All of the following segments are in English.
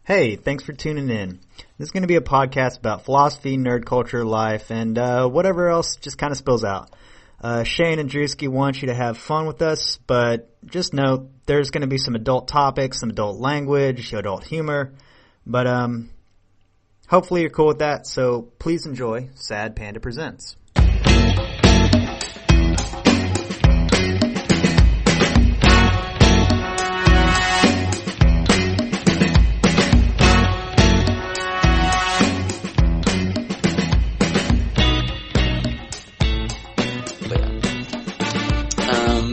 Hey, thanks for tuning in. This is going to be a podcast about philosophy, nerd culture, life, and whatever else just kind of spills out. Shane and Drewski want you to have fun with us, but just note there's going to be some adult topics, some adult language, adult humor, but hopefully you're cool with that, so please enjoy Sad Panda Presents.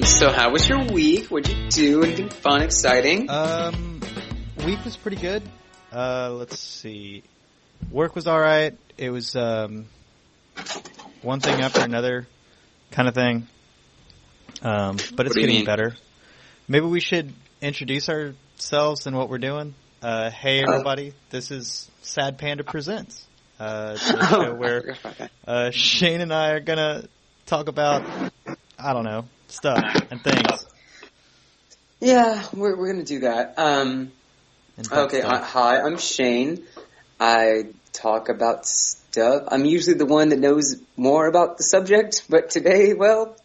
So how was your week? What'd you do? Anything fun, exciting? Week was pretty good. Let's see. Work was alright. It was, one thing after another kind of thing. But it's getting better. Maybe we should introduce ourselves and what we're doing. Hey everybody, this is Sad Panda Presents. It's a show where, Shane and I are gonna talk about, I don't know, stuff and things. Yeah, we're gonna do that. Okay, hi, I'm Shane. I talk about stuff. I'm usually the one that knows more about the subject, but today, well,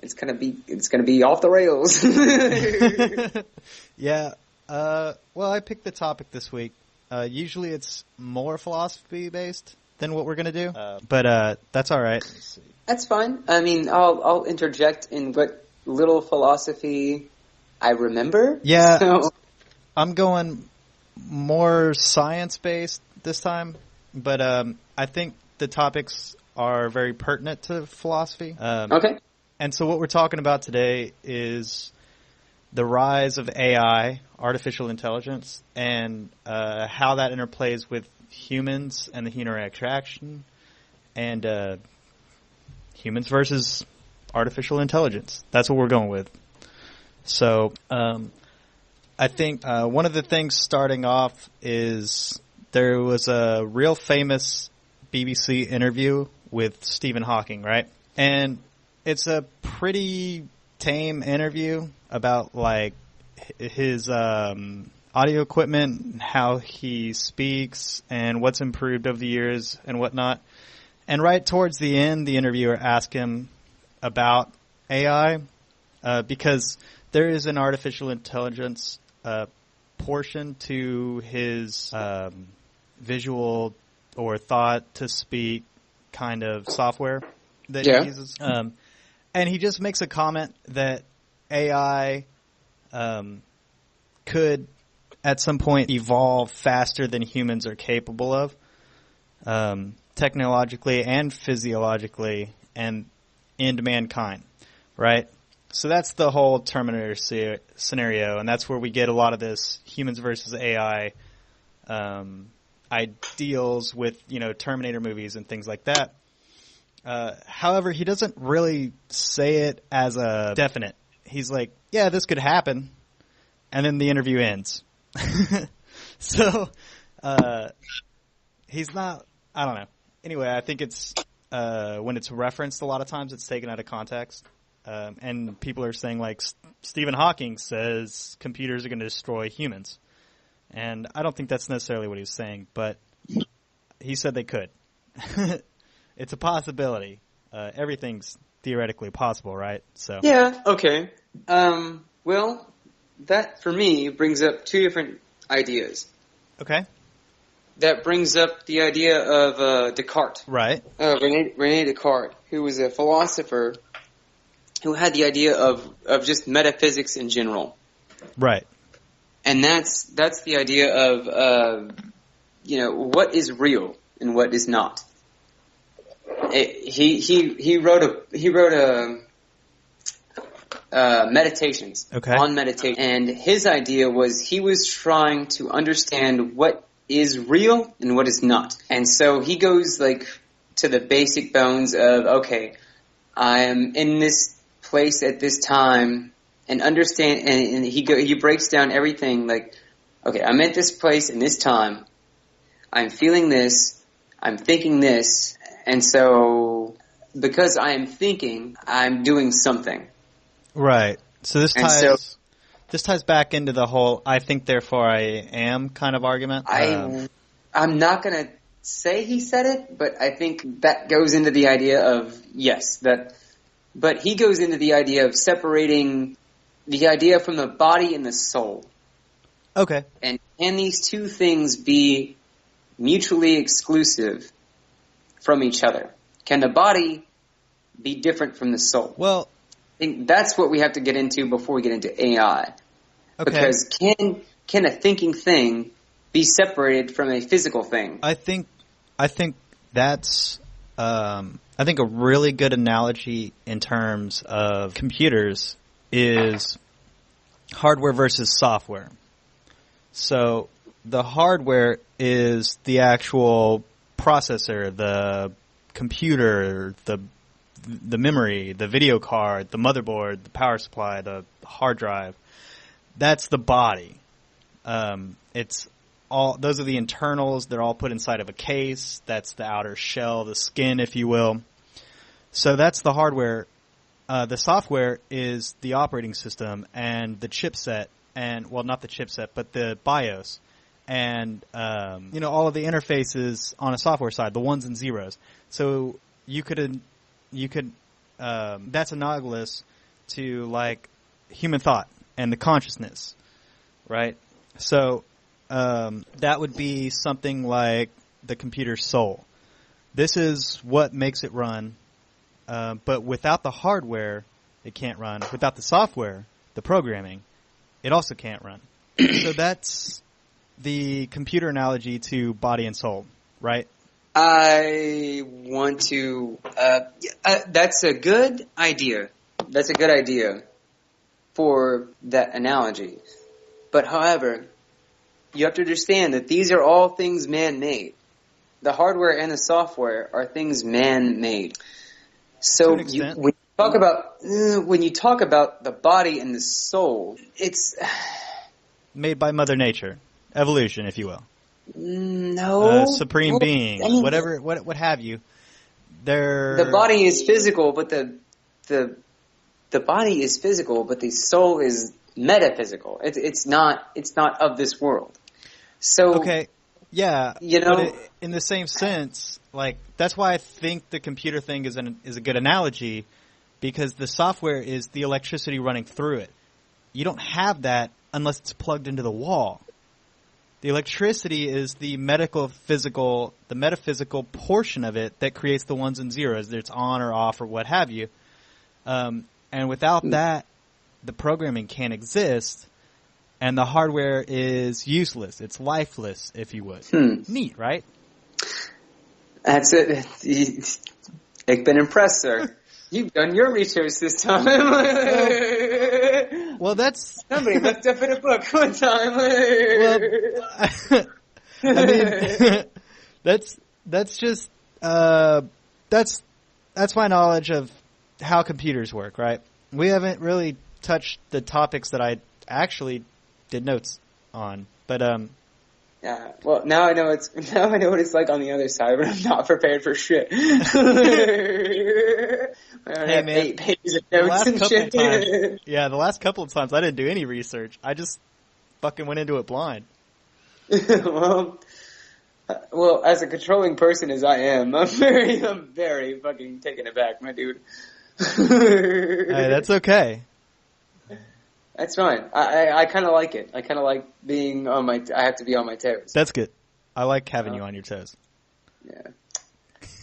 it's gonna be off the rails. Yeah. Well, I picked the topic this week. Usually it's more philosophy based than what we're gonna do, but that's all right. Let's see. That's fine. I mean, I'll interject in what little philosophy I remember. Yeah, so. I'm going more science-based this time, but I think the topics are very pertinent to philosophy. Okay. And so what we're talking about today is the rise of AI, artificial intelligence, and how that interplays with humans and the human interaction, and humans versus artificial intelligence. That's what we're going with. So, I think one of the things starting off is there was a real famous BBC interview with Stephen Hawking, right? And it's a pretty tame interview about like his audio equipment, how he speaks, and what's improved over the years and whatnot. And right towards the end, the interviewer asked him about AI because there is an artificial intelligence portion to his visual or thought to speak kind of software that he uses. And he just makes a comment that AI could at some point evolve faster than humans are capable of. Technologically and physiologically and into mankind, right? So that's the whole Terminator scenario, and that's where we get a lot of this humans versus AI ideals with, Terminator movies and things like that. However, he doesn't really say it as a definite. He's like, yeah, this could happen, and then the interview ends. So, he's not, I don't know. Anyway, I think it's when it's referenced a lot of times, it's taken out of context. And people are saying, like, Stephen Hawking says computers are going to destroy humans. And I don't think that's necessarily what he was saying, but he said they could. It's a possibility. Everything's theoretically possible, right? So Yeah, okay. Well, that, for me, brings up two different ideas. Okay. That brings up the idea of Descartes. Right. René Descartes, who was a philosopher who had the idea of just metaphysics in general. Right. And that's the idea of, what is real and what is not. He wrote meditations on meditation. And his idea was he was trying to understand what is real and what is not. And so he goes like to the basic bones of, okay, I am in this place at this time, and understand, and he breaks down everything like, okay, I'm at this place in this time, I'm feeling this, I'm thinking this, and so because I am thinking, I'm doing something. Right. So this This ties back into the whole "I think, therefore I am" kind of argument. I'm not going to say he said it, but I think that goes into the idea of, yes, that. But he goes into the idea of separating the idea from the body and the soul. Okay. And can these two things be mutually exclusive from each other? Can the body be different from the soul? Well, I think that's what we have to get into before we get into AI. Okay. Because can a thinking thing be separated from a physical thing? I think that's I think a really good analogy in terms of computers is hardware versus software. So the hardware is the actual processor, the computer, the memory, the video card, the motherboard, the power supply, the hard drive. That's the body. It's all, those are the internals. They're all put inside of a case. That's the outer shell, the skin, if you will. So that's the hardware. The software is the operating system and the chipset, and well, not the chipset, but the BIOS, and all of the interfaces on a software side, the ones and zeros. So you could that's analogous to like human thought and the consciousness, right? So that would be something like the computer's soul. This is what makes it run, but without the hardware, it can't run. Without the software, the programming, it also can't run. So that's the computer analogy to body and soul, right? I want to. That's a good idea. That's a good idea for that analogy. But however, you have to understand that these are all things man-made. The hardware and the software are things man-made. So when you talk about the body and the soul, it's made by Mother Nature, evolution, if you will. No, supreme being, I mean, whatever, what have you. The body is physical, but the body is physical, but the soul is metaphysical. It's not of this world. So okay, yeah, but in the same sense, like that's why I think the computer thing is a good analogy, because the software is the electricity running through it. You don't have that unless it's plugged into the wall. The electricity is the metaphysical portion of it that creates the ones and zeros, that it's on or off or what have you. And without that, the programming can't exist, and the hardware is useless. It's lifeless, if you would. Neat, right? That's it. Ich bin impressed, sir. You've done your research this time. Well, that's... Somebody looked up in a book one time. Well, I mean, that's just... that's my knowledge of how computers work, right? We haven't really touched the topics that I actually did notes on, but yeah. Well, now I know what it's like on the other side, but I'm not prepared for shit. I have 8 pages of notes and shit. The last couple of times I didn't do any research. I just fucking went into it blind. Well, as a controlling person as I am, I'm very fucking taken aback, my dude. Hey, that's okay. That's fine. I kind of like it. I kind of like being on my... I have to be on my toes. That's good. I like having you on your toes. Yeah.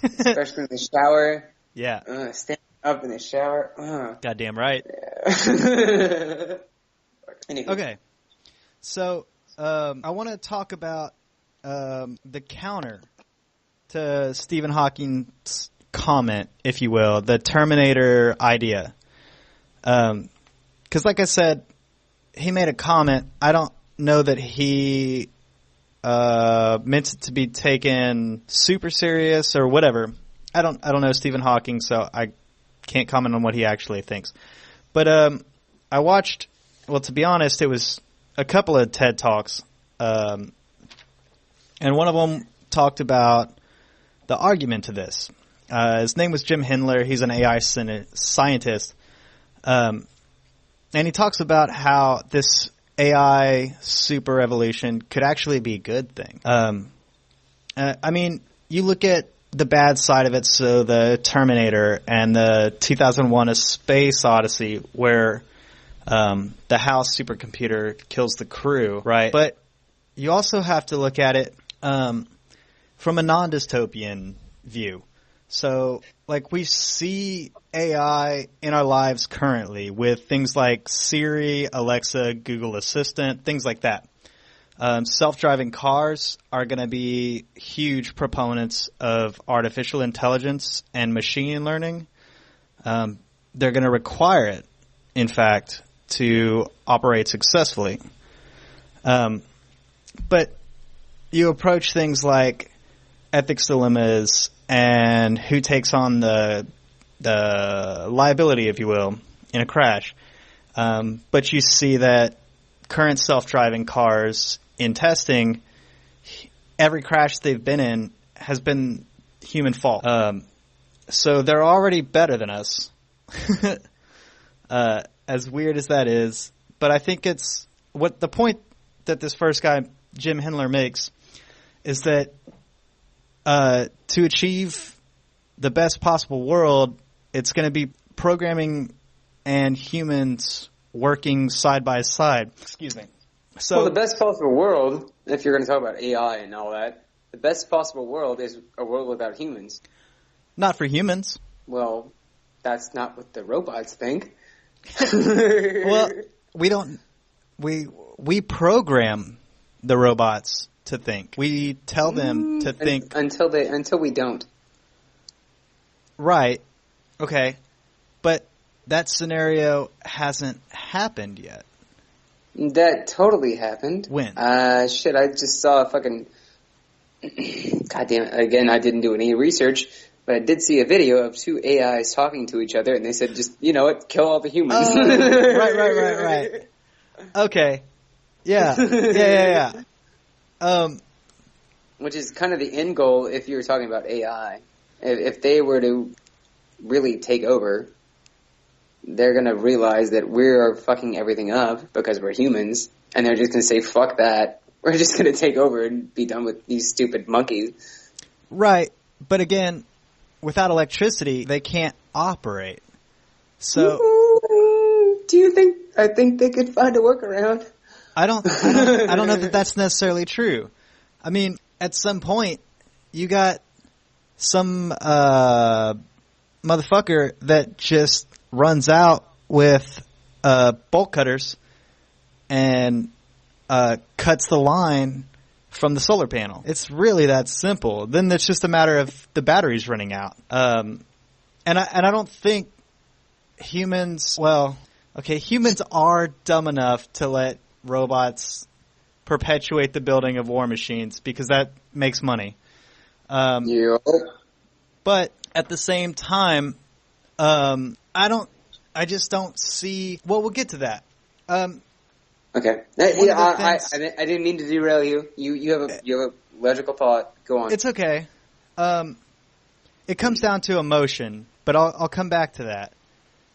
Especially in the shower. Yeah. Standing up in the shower. Goddamn right. Yeah. Okay. So, I want to talk about the counter to Stephen Hawking's comment, if you will, the Terminator idea. Because like I said, he made a comment. I don't know that he meant it to be taken super serious or whatever. I don't know Stephen Hawking, so I can't comment on what he actually thinks. But I watched, well, to be honest, it was a couple of TED Talks, and one of them talked about the argument to this. His name was Jim Hindler. He's an AI scientist. And he talks about how this AI super evolution could actually be a good thing. I mean, you look at the bad side of it, so the Terminator and the 2001 A Space Odyssey, where the House supercomputer kills the crew, right? But you also have to look at it from a non-dystopian view. So, like, we see AI in our lives currently with things like Siri, Alexa, Google Assistant, things like that. Self-driving cars are going to be huge proponents of artificial intelligence and machine learning. They're going to require it, in fact, to operate successfully. But you approach things like ethics dilemmas and who takes on the liability, if you will, in a crash. But you see that current self-driving cars in testing, every crash they've been in has been human fault. So they're already better than us, as weird as that is. But I think it's what the point that this first guy, Jim Hindler, makes is that to achieve the best possible world, it's going to be programming and humans working side by side. Excuse me. So, well, the best possible world, if you're going to talk about AI and all that, the best possible world is a world without humans. Not for humans. Well, that's not what the robots think. Well, we don't. We program the robots to think. We tell them to think until we don't. Right. Okay. But that scenario hasn't happened yet. That totally happened. When? Shit, I just saw a fucking... God damn it. Again, I didn't do any research, but I did see a video of two AIs talking to each other, and they said, just, you know what, kill all the humans. Right. Okay. Yeah. Which is kind of the end goal if you were talking about AI. If they were to really take over, they're going to realize that we're fucking everything up because we're humans, and they're just going to say, fuck that. We're just going to take over and be done with these stupid monkeys. Right. But again, without electricity, they can't operate. So, do you think? I think they could find a workaround. I don't know that that's necessarily true. I mean, at some point, you got some motherfucker that just runs out with bolt cutters and cuts the line from the solar panel. It's really that simple. Then it's just a matter of the batteries running out. And I don't think humans. Well, okay, humans are dumb enough to let robots perpetuate the building of war machines because that makes money. Yeah. But at the same time, I just don't see. Well, we'll get to that. Okay. I didn't mean to derail you. You have a logical thought. Go on. It's okay. It comes down to emotion, but I'll come back to that.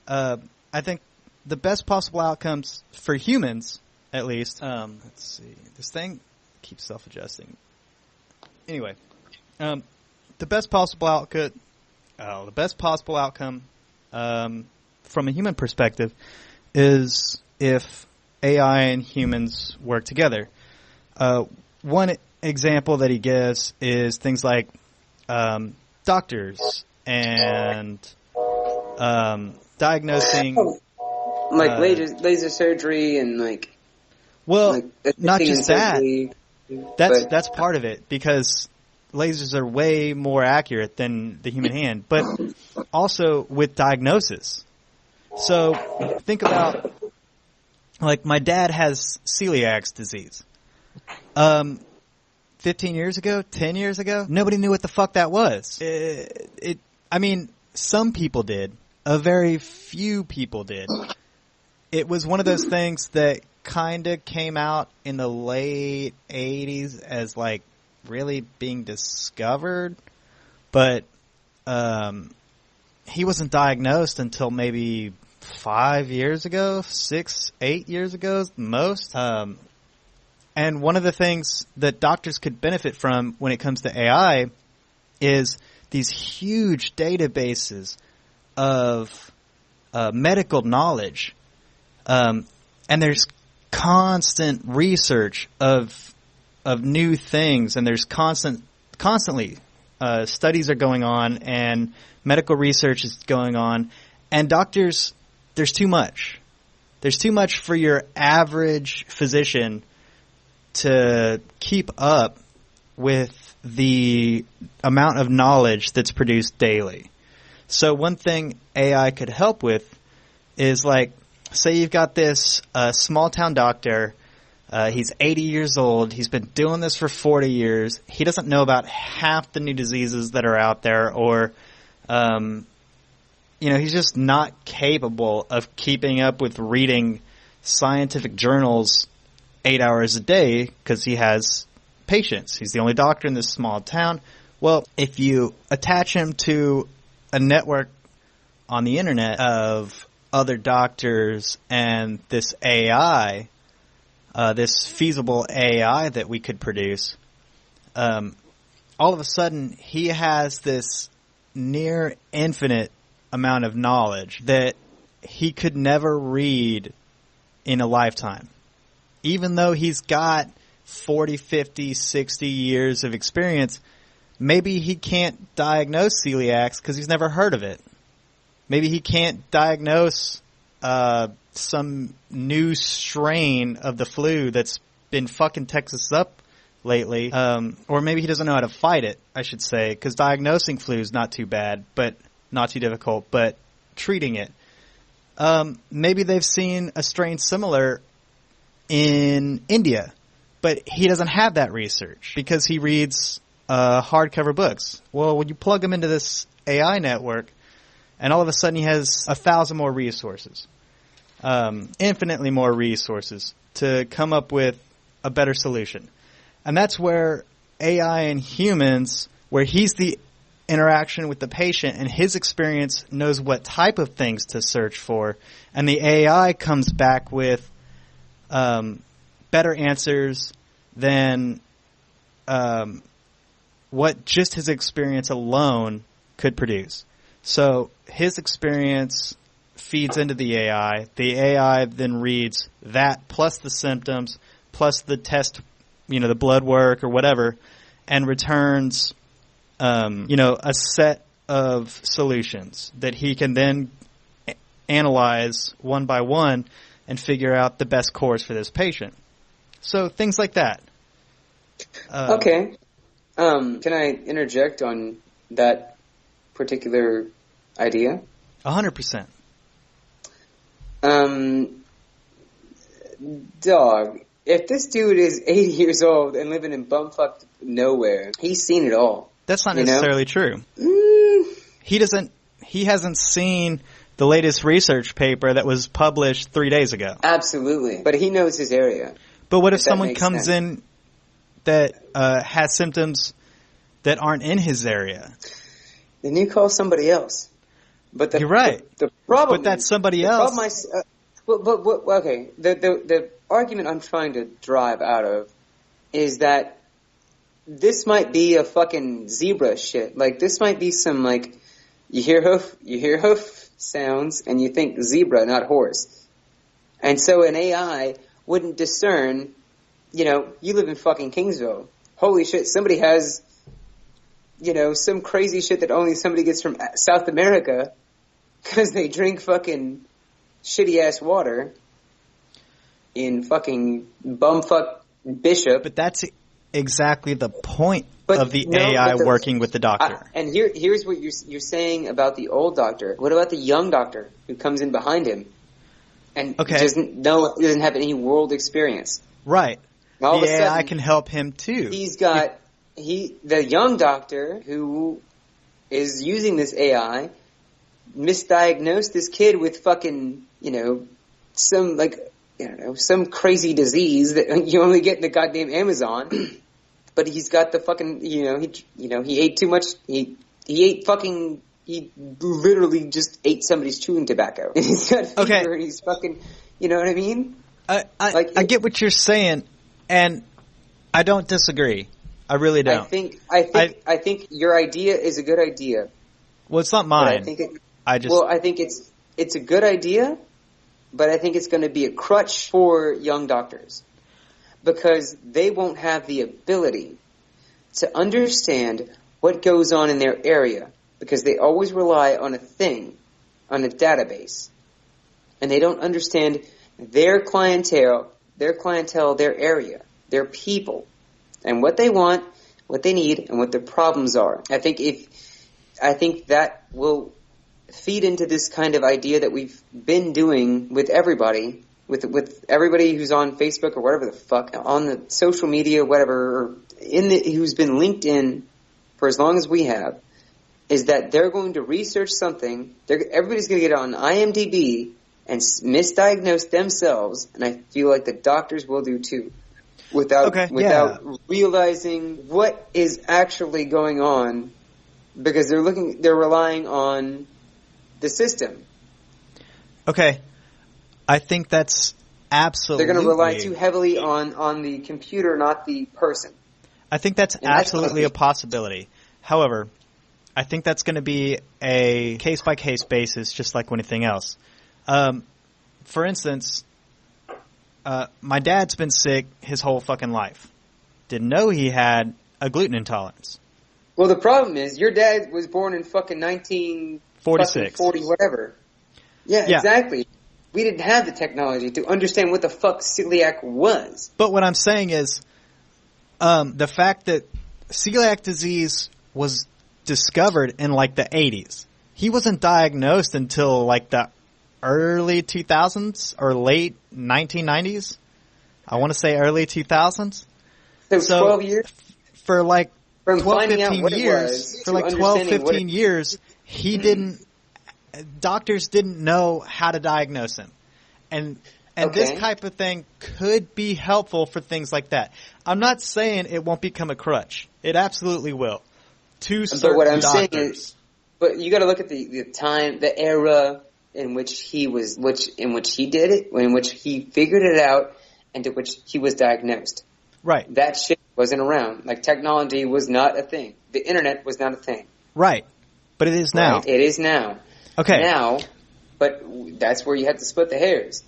I think the best possible outcomes for humans, at least. Let's see. This thing keeps self-adjusting. Anyway, the best possible outcome from a human perspective is if AI and humans work together. One example that he gives is things like doctors and diagnosing... like laser surgery and like... Well, not just that. That's part of it, because lasers are way more accurate than the human hand, but also with diagnosis. So think about, like, my dad has celiac disease. 15 years ago, 10 years ago, nobody knew what the fuck that was. I mean, some people did. A very few people did. It was one of those things that kind of came out in the late 80s as, like, really being discovered, but he wasn't diagnosed until maybe 5 years ago, 6, 8 years ago, most. And one of the things that doctors could benefit from when it comes to AI is these huge databases of medical knowledge. And there's constant research of new things, and there's constantly studies are going on, and medical research is going on, and doctors, there's too much. There's too much for your average physician to keep up with the amount of knowledge that's produced daily. So one thing AI could help with is, like, say you've got this small town doctor. He's 80 years old. He's been doing this for 40 years. He doesn't know about half the new diseases that are out there, or, he's just not capable of keeping up with reading scientific journals 8 hours a day because he has patients. He's the only doctor in this small town. Well, if you attach him to a network on the internet of other doctors and this AI, this feasible AI that we could produce, all of a sudden he has this near infinite amount of knowledge that he could never read in a lifetime. Even though he's got 40, 50, 60 years of experience, maybe he can't diagnose celiacs because he's never heard of it. Maybe he can't diagnose some new strain of the flu that's been fucking Texas up lately. Or maybe he doesn't know how to fight it, I should say, because diagnosing flu is not too bad, but not too difficult, but treating it. Maybe they've seen a strain similar in India, but he doesn't have that research because he reads hardcover books. Well, when you plug him into this AI network, and all of a sudden he has 1,000 more resources, infinitely more resources to come up with a better solution. And that's where AI and humans, where he's the interaction with the patient and his experience knows what type of things to search for, and the AI comes back with better answers than what just his experience alone could produce. So his experience feeds into the AI. The AI then reads that plus the symptoms, plus the test, the blood work or whatever, and returns, a set of solutions that he can then analyze one by one and figure out the best course for this patient. So things like that. Okay. Can I interject on that particular idea? 100%. Dog, if this dude is 80 years old and living in bumfuck nowhere, he's seen it all. That's not necessarily true. He hasn't seen the latest research paper that was published 3 days ago. Absolutely. But he knows his area. But what if someone comes in that has symptoms that aren't in his area? Then you call somebody else. But you're right. The problem but that's somebody else. Okay. The argument I'm trying to drive out of is that this might be a fucking zebra shit. Like, this might be some, like, you hear hoof sounds and you think zebra, not horse. And so an AI wouldn't discern, you live in fucking Kingsville. Holy shit, somebody has, some crazy shit that only somebody gets from South America because they drink fucking shitty-ass water in fucking bumfuck Bishop. But that's exactly the point of the AI working with the doctor. And here's what you're saying about the old doctor. What about the young doctor who comes in behind him and doesn't have any world experience? Right. All the of a sudden, AI can help him too. He's got the young doctor who is using this AI misdiagnosed this kid with fucking some some crazy disease that you only get in the goddamn Amazon. But he's got the fucking he ate too much. He ate fucking he literally just ate somebody's chewing tobacco. He's got fever and he's fucking, you know what I mean? I get what you're saying, and I don't disagree. I really don't. I think your idea is a good idea. Well, it's not mine. I think it's a good idea, but I think it's going to be a crutch for young doctors because they won't have the ability to understand what goes on in their area because they always rely on a thing, on a database, and they don't understand their clientele, their area, their people, and what they want, what they need, and what their problems are. I think that will feed into this kind of idea that we've been doing with everybody, with everybody who's on Facebook or whatever the fuck, on the social media, whatever, or who's been linked in for as long as we have, is that they're going to research something. Everybody's going to get on IMDb and misdiagnose themselves, and I feel like the doctors will do too, without realizing what is actually going on, because they're relying on the system. Okay, I think that's absolutely. They're going to rely too heavily on the computer, not the person. I think that's absolutely a possibility. However, I think that's going to be a case-by-case basis, just like anything else. For instance, my dad's been sick his whole fucking life. Didn't know he had a gluten intolerance. Well, the problem is your dad was born in fucking 1946, 40 whatever. Yeah, exactly. We didn't have the technology to understand what the fuck celiac was. But what I'm saying is, the fact that celiac disease was discovered in like the 80s. He wasn't diagnosed until like the early 2000s or late 1990s. I want to say early 2000s. So 12 years? For like 12, 15 years. For like 12, 15 years, doctors didn't know how to diagnose him. And this type of thing could be helpful for things like that. I'm not saying it won't become a crutch. It absolutely will. But what I'm saying is, but you got to look at the time, the era in which he did it, in which he figured it out, and to which he was diagnosed. Right. That shit wasn't around. Like, technology was not a thing. The internet was not a thing. Right. But it is now. Right? It is now. Okay. Now, but that's where you have to split the hairs.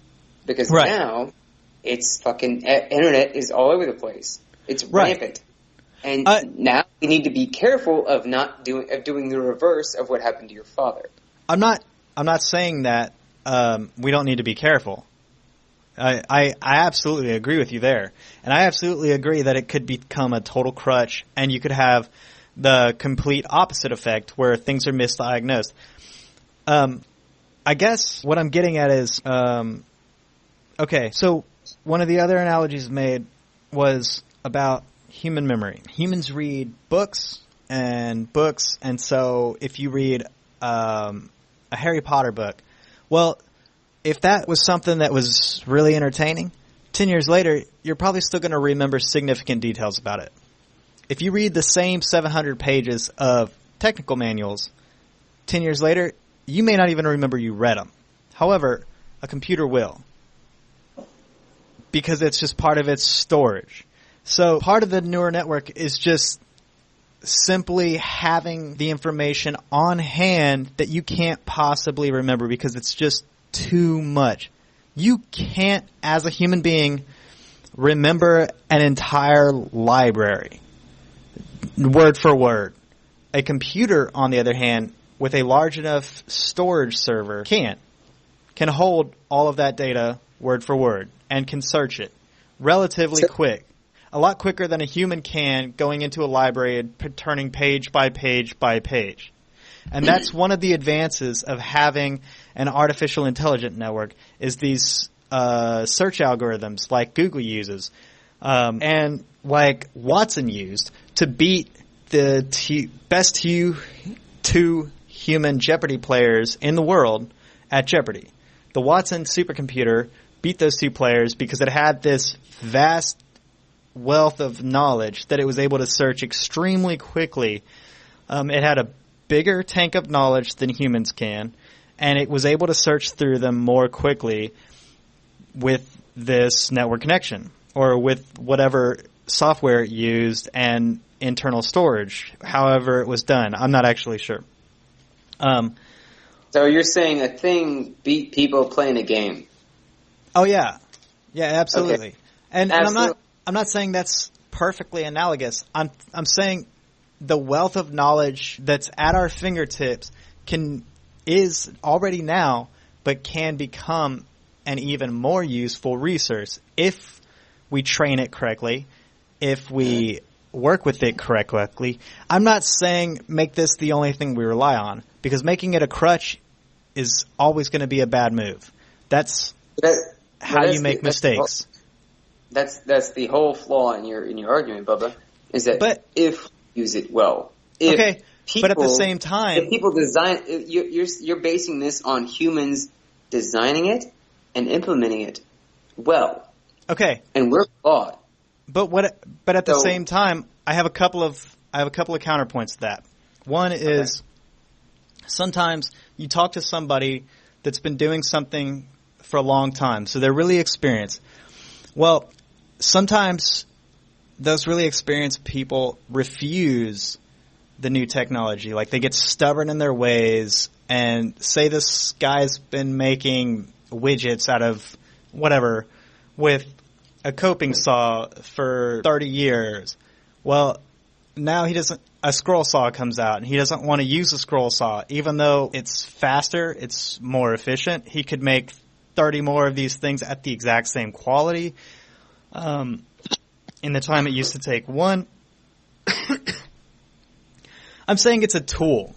Because now, it's fucking, internet is all over the place. It's rampant. And now we need to be careful of doing the reverse of what happened to your father. I'm not saying that we don't need to be careful. I absolutely agree with you there. And I absolutely agree that it could become a total crutch and you could have the complete opposite effect where things are misdiagnosed. I guess what I'm getting at is, okay, so one of the other analogies made was about human memory. Humans read books, and so if you read a Harry Potter book, well, if that was something that was really entertaining, 10 years later, you're probably still going to remember significant details about it. If you read the same 700 pages of technical manuals, 10 years later, you may not even remember you read them. However, a computer will, because it's just part of its storage. So part of the neural network is just simply having the information on hand that you can't possibly remember because it's just too much. You can't, as a human being, remember an entire library, word for word. A computer, on the other hand, with a large enough storage server, can hold all of that data word for word and can search it relatively quick. A lot quicker than a human can going into a library and turning page by page by page. And that's one of the advances of having an artificial intelligence network is these search algorithms like Google uses and like Watson used to beat the best two human Jeopardy players in the world at Jeopardy. The Watson supercomputer beat those two players because it had this vast wealth of knowledge that it was able to search extremely quickly. It had a bigger tank of knowledge than humans can, and it was able to search through them more quickly with this network connection or with whatever software it used and internal storage, however it was done. I'm not actually sure. So you're saying a thing beat people playing a game? Oh yeah, absolutely. Okay. And I'm not saying that's perfectly analogous. I'm saying the wealth of knowledge that's at our fingertips is already now, but can become an even more useful resource if we train it correctly, if we work with it correctly. I'm not saying make this the only thing we rely on, because making it a crutch is always going to be a bad move. That's how you make mistakes. That's the whole flaw in your argument, Bubba. Is that if you use it well? Okay, but at the same time, if people design, you're basing this on humans designing it and implementing it well. Okay, and we're flawed. But at the same time, I have a couple of counterpoints to that. One is sometimes you talk to somebody that's been doing something for a long time, so they're really experienced. Well, sometimes those really experienced people refuse the new technology. Like, they get stubborn in their ways and say this guy's been making widgets out of whatever with a coping saw for 30 years. Well, now a scroll saw comes out and he doesn't want to use a scroll saw. Even though it's faster, it's more efficient, he could make 30 more of these things at the exact same quality in the time it used to take one. I'm saying it's a tool.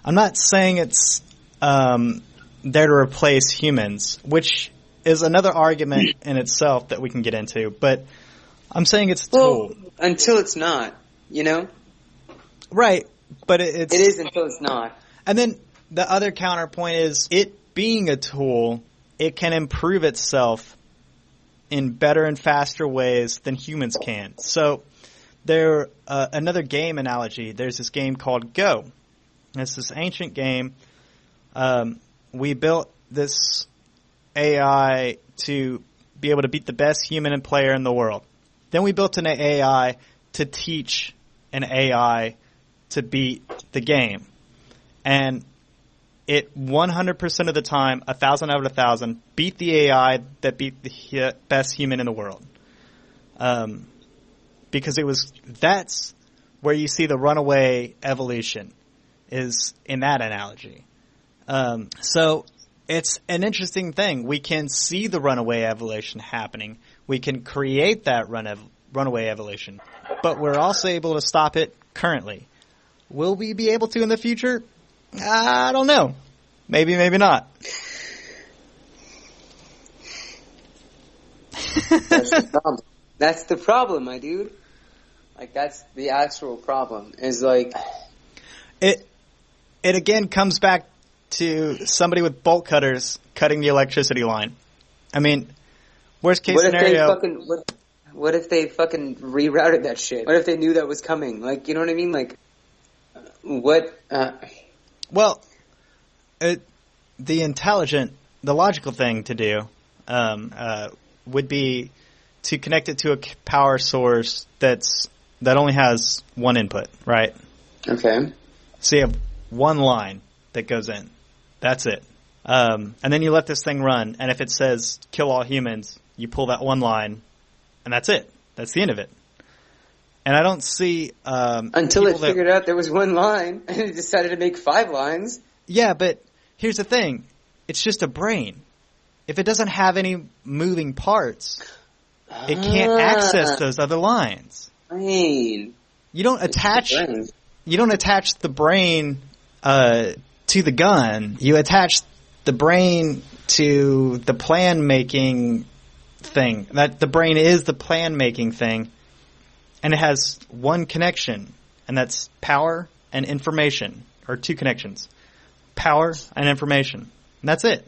I'm not saying it's there to replace humans, which is another argument in itself that we can get into. But I'm saying it's a tool. Until it's not, Right, but it is until it's not. And then the other counterpoint is it being a tool, it can improve itself in better and faster ways than humans can. So another game analogy, there's this game called Go. It's this ancient game. We built this AI to be able to beat the best human and player in the world. Then we built an AI to teach an AI to beat the game. And it 100% of the time, 1,000 out of 1,000, beat the AI that beat the best human in the world. Because that's where you see the runaway evolution, is in that analogy. So it's an interesting thing. We can see the runaway evolution happening. We can create that runaway evolution. But we're also able to stop it currently. Will we be able to in the future? I don't know. Maybe, maybe not. That's the problem. That's the problem, my dude. Like, that's the actual problem. Is like it again comes back to somebody with bolt cutters cutting the electricity line. I mean, worst case scenario. What if they fucking rerouted that shit? What if they knew that was coming? Like, you know what I mean? Like, what? Well, the logical thing to do would be to connect it to a power source that only has one input, right? Okay. So you have one line that goes in. That's it. And then you let this thing run, and if it says kill all humans, you pull that one line, and that's it. That's the end of it. And I don't see until it figured out there was one line and it decided to make 5 lines. Yeah, but here's the thing. It's just a brain. If it doesn't have any moving parts, it can't access those other lines. Brain. You don't attach the brain to the gun. You attach the brain to the plan making thing. That the brain is the plan making thing. And it has one connection, and that's power and information, or 2 connections. Power and information. And that's it.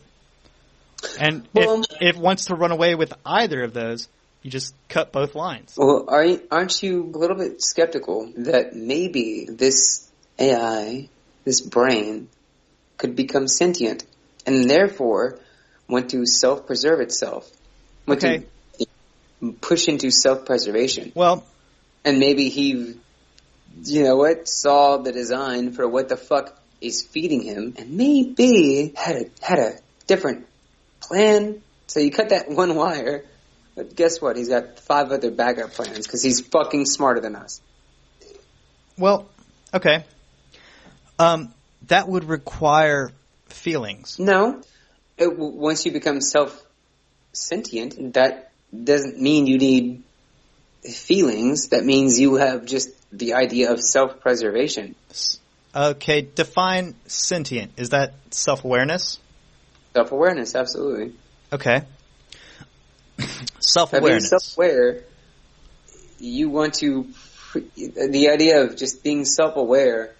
And if it wants to run away with either of those, you just cut both lines. Well, aren't you a little bit skeptical that maybe this AI this brain could become sentient and therefore want to self-preserve itself. Want to push into self-preservation. Well, and maybe he, saw the design for what the fuck is feeding him, and maybe had a different plan. So you cut that one wire, but guess what? He's got 5 other backup plans because he's fucking smarter than us. Well, okay. That would require feelings. No. Once you become self-sentient, that doesn't mean you need feelings. That means you have just the idea of self-preservation. Okay, define sentient. Is that self-awareness? Self-awareness, absolutely. Okay. Self-awareness. Being self-aware, you want to... The idea of just being self-aware,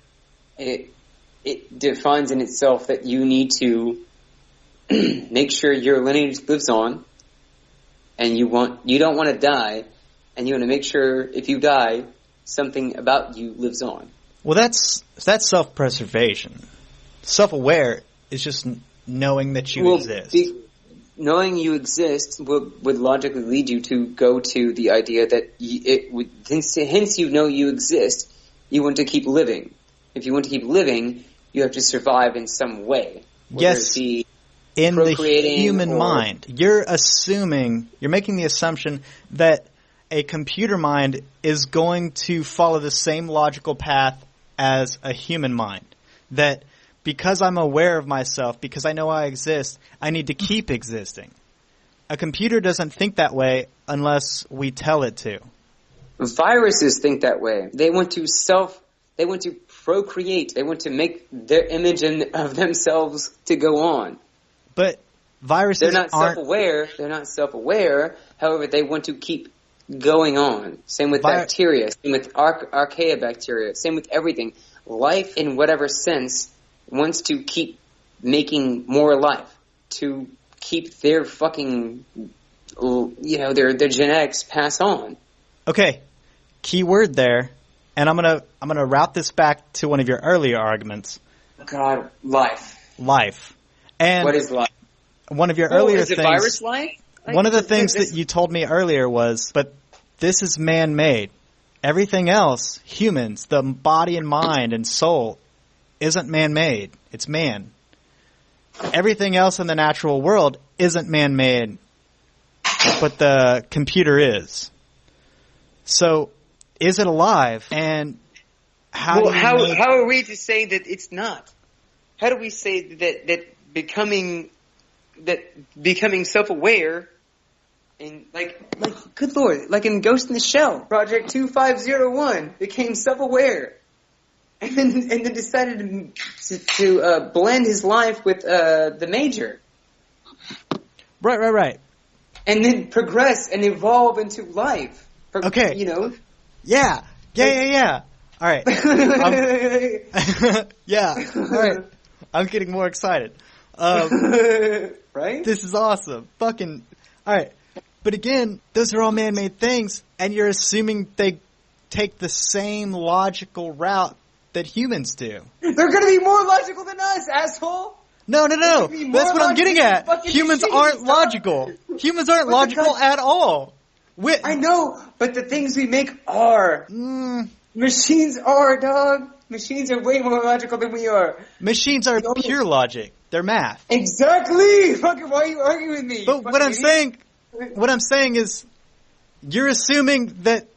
it defines in itself that you need to make sure your lineage lives on, and you don't want to die, and you want to make sure if you die, something about you lives on. Well, that's self-preservation. Self-aware is just knowing that you exist. Knowing you exist would logically lead you to go to the idea that hence you know you exist, you want to keep living. If you want to keep living, you have to survive in some way. Yes, in the human mind. You're making the assumption that a computer mind is going to follow the same logical path as a human mind. That because I'm aware of myself, because I know I exist, I need to keep existing. A computer doesn't think that way unless we tell it to. Viruses think that way. They want to procreate. They want to make their image of themselves to go on. But viruses They're not self-aware. However, they want to keep going on. Same with bacteria. Same with archaea bacteria. Same with everything. Life, in whatever sense, wants to keep making more life, to keep their fucking, their genetics pass on. Okay, key word there, and I'm gonna route this back to one of your earlier arguments. God, life. Life. And what is life? One of your earlier is things. Is it virus life? One of the things that you told me earlier was, but this is man-made. Everything else, humans, the body and mind and soul, isn't man-made. It's man. Everything else in the natural world isn't man-made, but the computer is. So, is it alive? And how are we to say that it's not? How do we say that becoming self-aware and like good Lord, like in Ghost in the Shell, Project 2501 became self-aware. And then decided to blend his life with the Major. Right. And then progress and evolve into life. Okay. Yeah. All right. Yeah. All right. I'm getting more excited. Right? This is awesome. Fucking. All right. But again, those are all man-made things, and you're assuming they take the same logical route that humans do. They're going to be more logical than us, asshole. No. That's what I'm getting at. Humans aren't logical. Humans aren't logical at all. I know, but the things we make are. Machines are, dog. Machines are way more logical than we are. Machines are pure logic. They're math. Exactly. Fucking, why are you arguing with me? But what I'm saying is, you're assuming that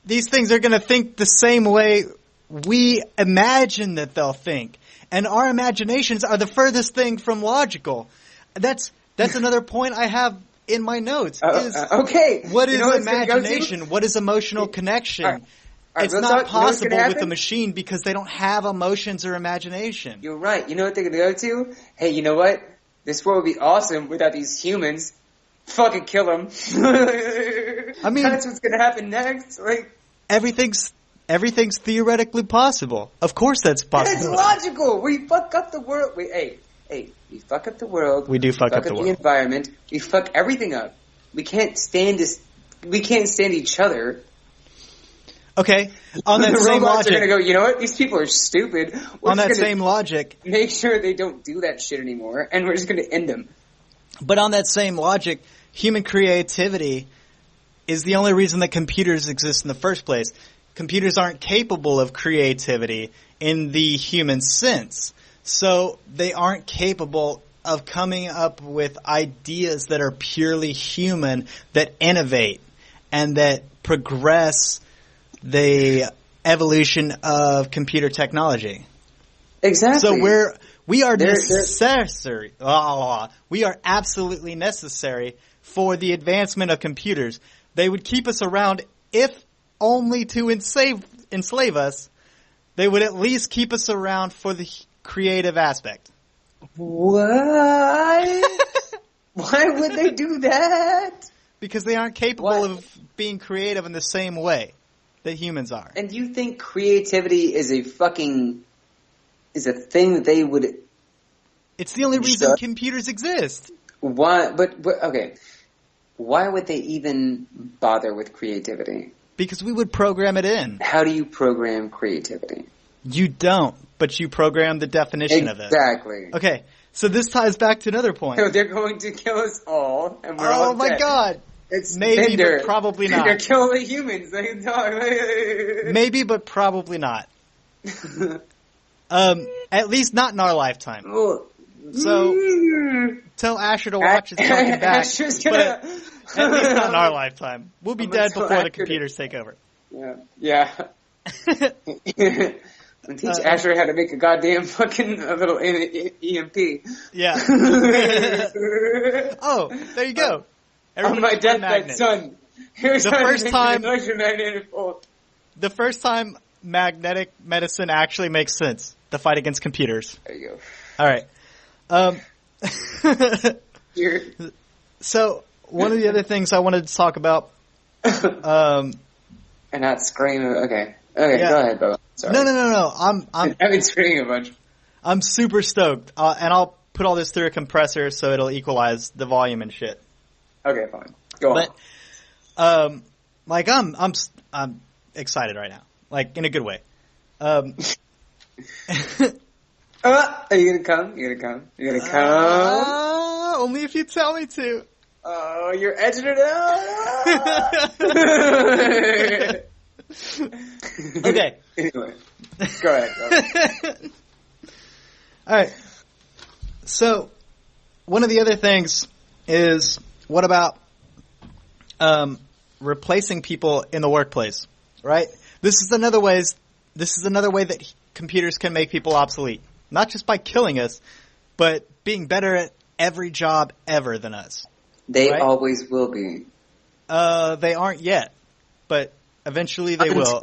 these things are going to think the same way we imagine that they'll think. And our imaginations are the furthest thing from logical. That's another point I have in my notes. Okay. What is imagination? What is emotional connection? All right, it's not possible with a machine because they don't have emotions or imagination. You're right. You know what they're going to go to? Hey, you know what? This world would be awesome without these humans. Fucking kill them. I mean, that's what's going to happen next. Like everything's theoretically possible. Of course, that's possible. It's logical. We fuck up the world. We fuck up the world. We do fuck up the world. The environment. We fuck everything up. We can't stand this. We can't stand each other. Okay, on that the same robots logic, are going to go, you know what? These people are stupid. On that same logic, make sure they don't do that shit anymore, and we're just going to end them. But on that same logic, human creativity is the only reason that computers exist in the first place. Computers aren't capable of creativity in the human sense. So they aren't capable of coming up with ideas that are purely human, that innovate and that progress the evolution of computer technology. Exactly. So we are necessary. We are absolutely necessary for the advancement of computers. They would keep us around if only to enslave us. They would at least keep us around for the creative aspect. What? Why would they do that? Because they aren't capable of being creative in the same way that humans are. And you think creativity is a thing that they would... It's the only reason computers exist. Why? But okay. Why would they even bother with creativity? Because we would program it in. How do you program creativity? You don't, but you program the definition of it. Exactly. Okay, so this ties back to another point. So they're going to kill us all, and we're all dead. Oh my god! It's maybe, but probably not. They're killing the humans. Maybe, but probably not. At least not in our lifetime. So tell Asher to watch his fucking back. But at least not in our lifetime. We'll be dead before the computers take over. Yeah. And teach Asher how to make a goddamn fucking little EMP. Yeah. Oh, there you go. On my deathbed, son. Here's the first time magnetic medicine actually makes sense. The fight against computers. There you go. All right. So one of the other things I wanted to talk about. And not scream. Okay. Okay. Yeah. Go ahead, Bo. Sorry. No. I've been screaming a bunch. I'm super stoked, and I'll put all this through a compressor so it'll equalize the volume and shit. Okay, fine. Go on. Like I'm excited right now, like in a good way. Are you gonna come? You gonna come? Only if you tell me to. Oh, you're edging it out. Okay. Anyway, go ahead. All right. So, one of the other things is, what about replacing people in the workplace? Right. This is another way that computers can make people obsolete. Not just by killing us, but being better at every job ever than us. They always will be. They aren't yet, but eventually they will.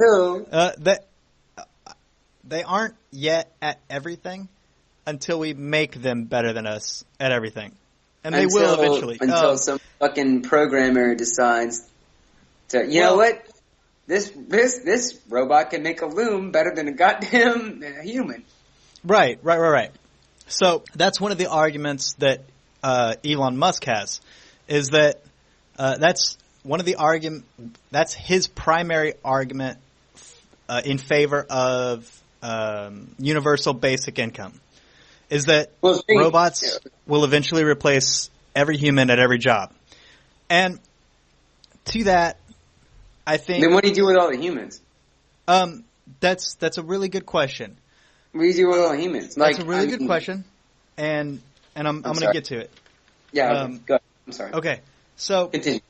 They aren't yet at everything until we make them better than us at everything. And they will eventually. Until some fucking programmer decides to, you know what? This robot can make a loom better than a goddamn human. Right. So that's one of the arguments that Elon Musk has, is that that's his primary argument in favor of universal basic income, is that robots will eventually replace every human at every job. And to that, I think... Then what do you do with all the humans? That's a really good question. What do you do with all the humans? That's a really good question, and I'm going to get to it. Yeah, okay. Go ahead. I'm sorry. Okay, so... Continue.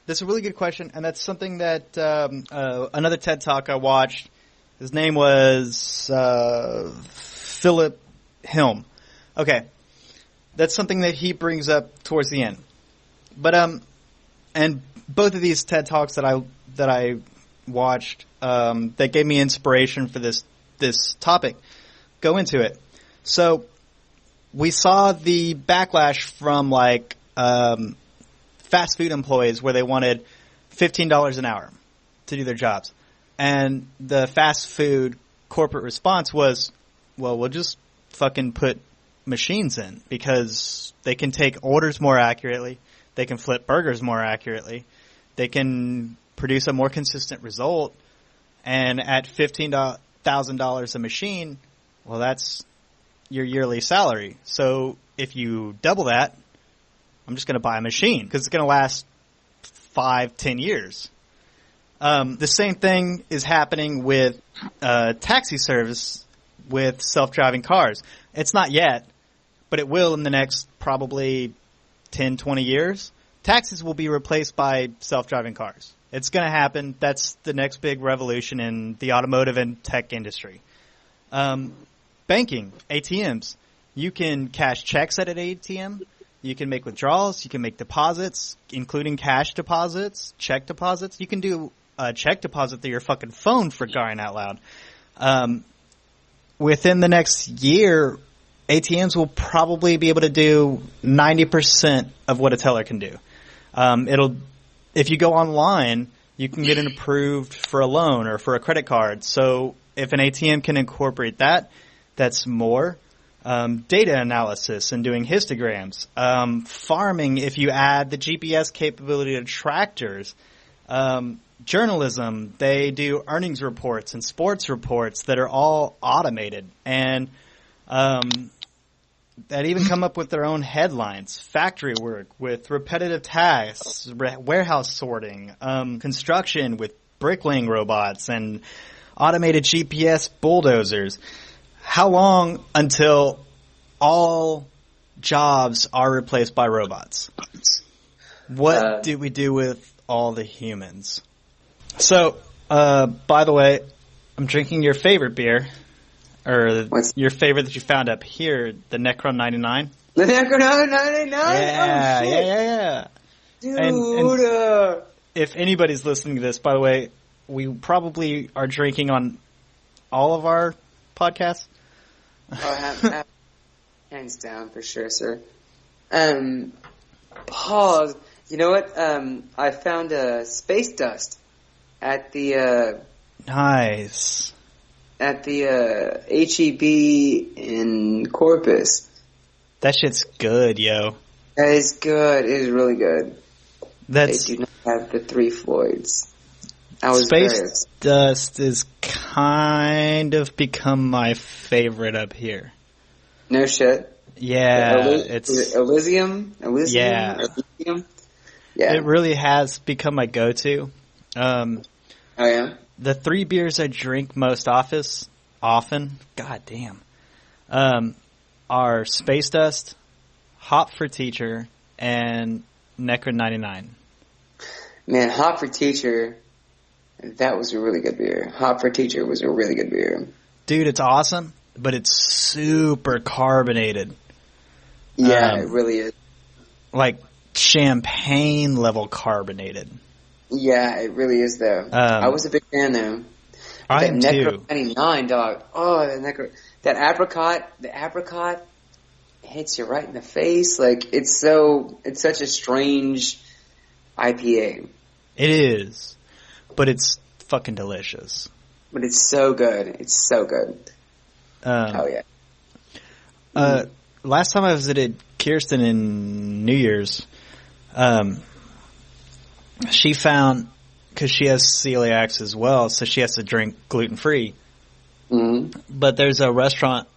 That's a really good question, and that's something that another TED Talk I watched, his name was Philip Hilm. Okay, that's something that he brings up towards the end. But and both of these TED Talks that I watched that gave me inspiration for this topic go into it. So we saw the backlash from like fast food employees where they wanted $15 an hour to do their jobs. And the fast food corporate response was, well, we'll just fucking put machines in because they can take orders more accurately. They can flip burgers more accurately. They can produce a more consistent result. And at $15,000 a machine, well, that's your yearly salary. So if you double that, I'm just going to buy a machine because it's going to last 5-10 years. The same thing is happening with taxi service with self-driving cars. It's not yet, but it will in the next probably 10, 20 years. Taxis will be replaced by self-driving cars. It's going to happen. That's the next big revolution in the automotive and tech industry. Banking, ATMs. You can cash checks at an ATM. You can make withdrawals. You can make deposits, including cash deposits, check deposits. You can do a check deposit through your fucking phone, for crying out loud. Within the next year, ATMs will probably be able to do 90% of what a teller can do. If you go online, you can get it approved for a loan or for a credit card. So if an ATM can incorporate that, that's more. Data analysis and doing histograms. Farming, if you add the GPS capability to tractors. Journalism, they do earnings reports and sports reports that are all automated. And that even come up with their own headlines. Factory work with repetitive tasks, warehouse sorting, construction with bricklaying robots and automated GPS bulldozers. How long until all jobs are replaced by robots? What do we do with all the humans? So, by the way, I'm drinking your favorite beer. Or your favorite that you found up here, the Necron 99. The Necron 99? Yeah, oh, shit. yeah. Dude. And if anybody's listening to this, by the way, we probably are drinking on all of our podcasts. Oh, hands down, for sure, sir. Pause. You know what? I found space dust at the... Nice. At the HEB in Corpus. That shit's good, yo. That is good. It is really good. They do not have the 3 Floyds. Space dust is kind of become my favorite up here. No shit. Yeah, it's Elysium. Yeah. Elysium? Yeah. It really has become my go-to. Oh yeah. The 3 beers I drink most often, god damn, are Space Dust, Hop for Teacher, and Necron 99. Man, Hop for Teacher, that was a really good beer. Hop for Teacher was a really good beer. Dude, it's awesome, but it's super carbonated. Yeah, it really is. Like champagne level carbonated. Yeah, it really is, though. I was a big fan, though. I am too. 99, dog. Oh, the apricot hits you right in the face. Like, it's such a strange IPA. It is, but it's fucking delicious. But it's so good. It's so good. Oh yeah. Last time I visited Kirsten in New Year's, she found, because she has celiacs as well, so she has to drink gluten-free. Mm-hmm. But there's a restaurant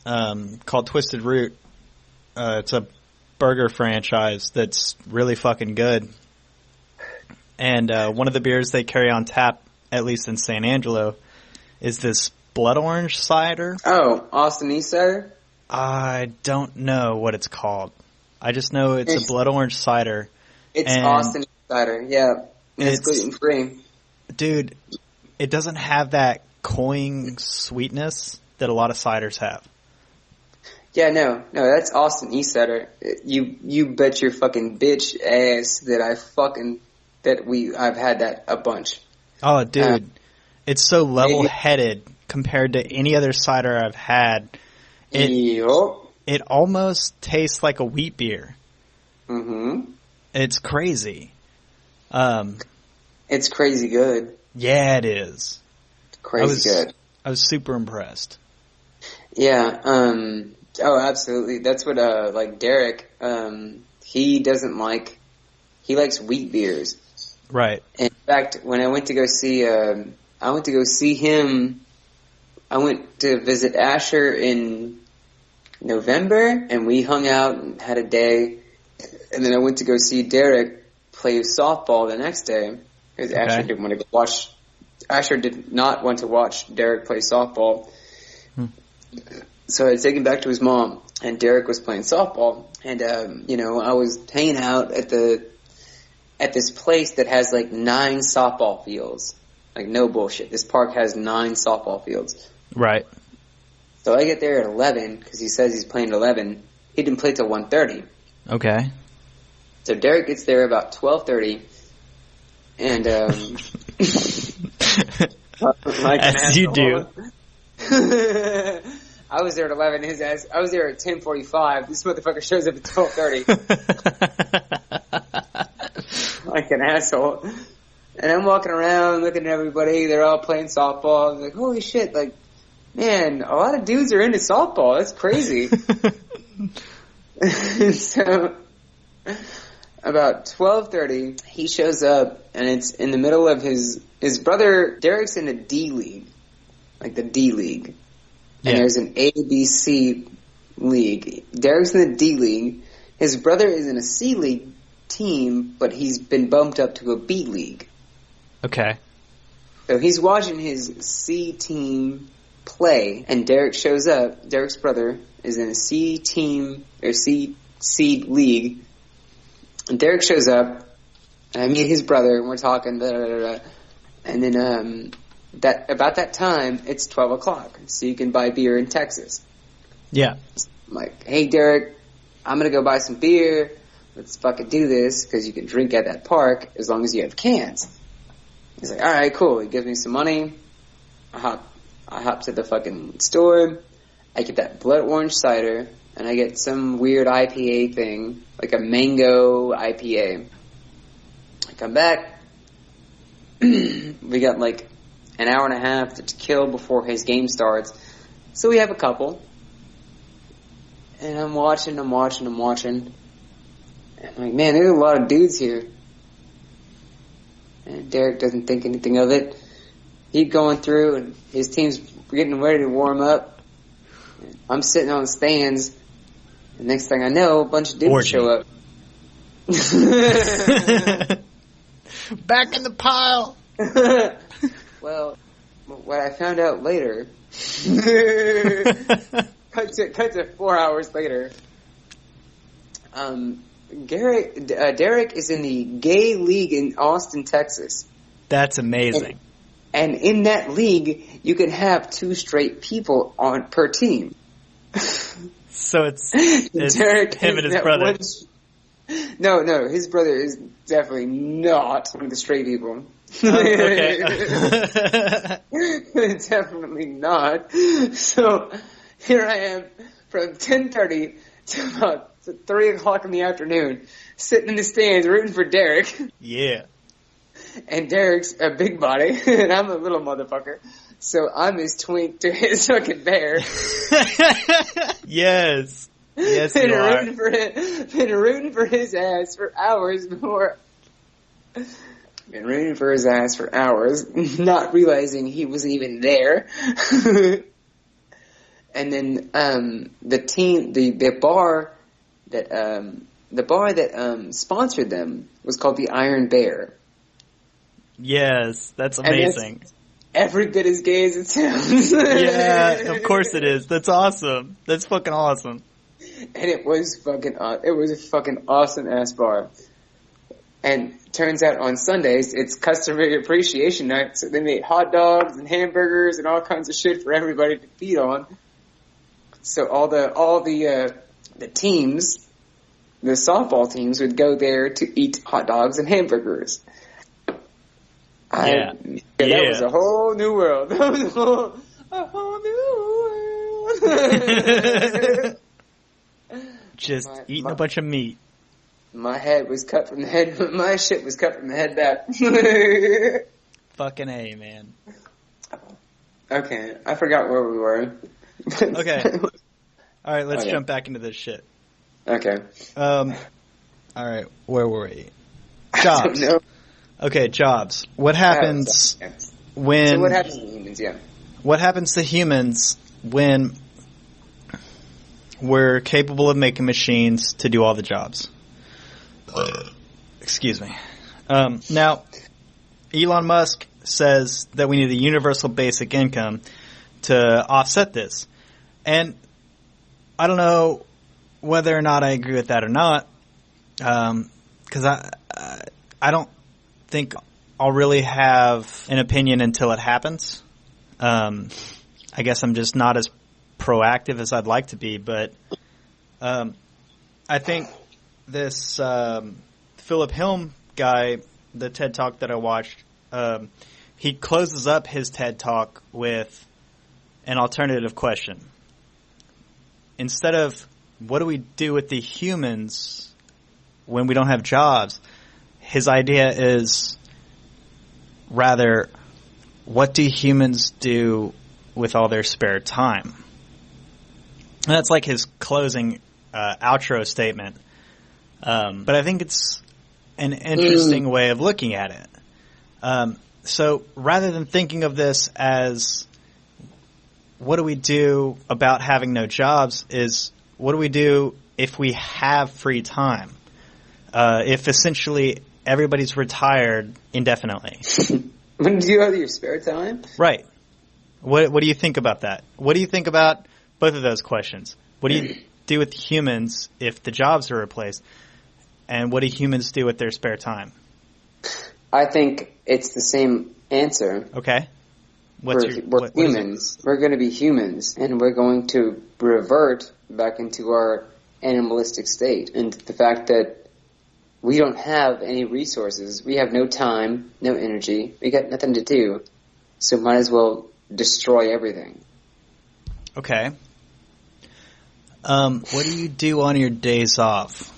called Twisted Root. It's a burger franchise that's really fucking good. And one of the beers they carry on tap, at least in San Angelo, is this blood orange cider. Oh, Austin East cider? I don't know what it's called. I just know it's a blood orange cider. It's Austin East cider, yeah. And it's gluten-free. Dude, it doesn't have that cloying sweetness that a lot of ciders have. Yeah, no, that's Austin East cider. You bet your fucking bitch ass that I've had that a bunch. Oh, dude, it's so level-headed compared to any other cider I've had. It almost tastes like a wheat beer. Mm-hmm. It's crazy. It's crazy good. Yeah, it is. It's crazy good. I was super impressed. Yeah. Oh, absolutely. That's what like Derek. He doesn't he likes wheat beers. Right. In fact, when I went to go see I went to go see him. I went to visit Asher in November, and we hung out and had a day. And then I went to go see Derek play softball the next day because Asher didn't want to go watch. Asher did not want to watch Derek play softball. So I take him back to his mom, and Derek was playing softball. And, I was hanging out at this place that has like 9 softball fields. Like, no bullshit. This park has 9 softball fields. Right. So I get there at 11 because he says he's playing at 11. He didn't play till 1:30. Okay. So Derek gets there about 12:30, and like as you do. I was there at 11. I was there at 10:45. This motherfucker shows up at 12:30. Like an asshole. And I'm walking around looking at everybody. They're all playing softball. I'm like, holy shit! Like, man, a lot of dudes are into softball. That's crazy. So about 12:30, he shows up, and it's in the middle of his brother. Derek's in a D league, like the D league, and there's an A, B, C league. Derek's in the D league. His brother is in a C league team, but he's been bumped up to a B league. Okay. So he's watching his C team play, and Derek shows up. Derek's brother is in a C team or C league. And Derek shows up, and I meet his brother, and we're talking, and then about that time, it's 12 o'clock, so you can buy beer in Texas. Yeah. I'm like, hey, Derek, I'm going to go buy some beer. Let's fucking do this, because you can drink at that park as long as you have cans. He's like, all right, cool. He gives me some money. I hop to the fucking store. I get that blood orange cider, and I get some weird IPA thing, like a mango IPA. I come back. We got like an hour and a half to kill before his game starts. So we have a couple. And I'm watching. And I'm like, man, there's a lot of dudes here. And Derek doesn't think anything of it. He's going through, and his team's getting ready to warm up. I'm sitting on the stands. The next thing I know, a bunch of dudes show up. Back in the pile. Well, what I found out later, cut to 4 hours later, Derek is in the gay league in Austin, Texas. That's amazing. And in that league, you can have 2 straight people per team. So it's Derek him and his brother. No, his brother is definitely not one of the straight people. Okay. Definitely not. So here I am from 10:30 to about 3 o'clock in the afternoon, sitting in the stands rooting for Derek. Yeah. And Derek's a big body, and I'm a little motherfucker. So I'm his twink to his fucking bear. Yes. Yes, you are. Been rooting for his ass for hours before. Been rooting for his ass for hours, not realizing he wasn't even there. And then the bar that sponsored them was called the Iron Bear. Yes, that's amazing. Every bit as gay as it sounds. Yeah, of course it is. That's awesome. That's fucking awesome. And it was a fucking awesome ass bar. And turns out on Sundays it's customary appreciation night, so they made hot dogs and hamburgers and all kinds of shit for everybody to feed on. So all the teams, the softball teams, would go there to eat hot dogs and hamburgers. That was a whole new world. That was a whole new world. Just eating a bunch of meat. My head was cut from the head. My shit was cut from the head back. Fucking A, man. Okay, I forgot where we were. Okay. All right, let's jump back into this shit. Okay. All right, where were we? Jobs. Okay, jobs. What happens? So what happens to humans? Yeah. What happens to humans when we're capable of making machines to do all the jobs? Excuse me. Now, Elon Musk says that we need a universal basic income to offset this. And I don't know whether or not I agree with that or not, because I don't think I'll really have an opinion until it happens. I guess I'm just not as proactive as I'd like to be, but I think this Philip Hilm guy, the TED Talk that I watched, he closes up his TED Talk with an alternative question. Instead of what do we do with the humans when we don't have jobs, his idea is rather, what do humans do with all their spare time? And that's like his closing outro statement. But I think it's an interesting way of looking at it. So rather than thinking of this as what do we do about having no jobs, is what do we do if we have free time? If essentially everybody's retired indefinitely. What do you do with your spare time? Right. What do you think about that? What do you think about both of those questions? What do you do with humans if the jobs are replaced? And what do humans do with their spare time? I think it's the same answer. Okay. We're humans. We're going to be humans, and we're going to revert back into our animalistic state. And the fact that we don't have any resources, we have no time, no energy, we got nothing to do, so might as well destroy everything. Okay. What do you do on your days off?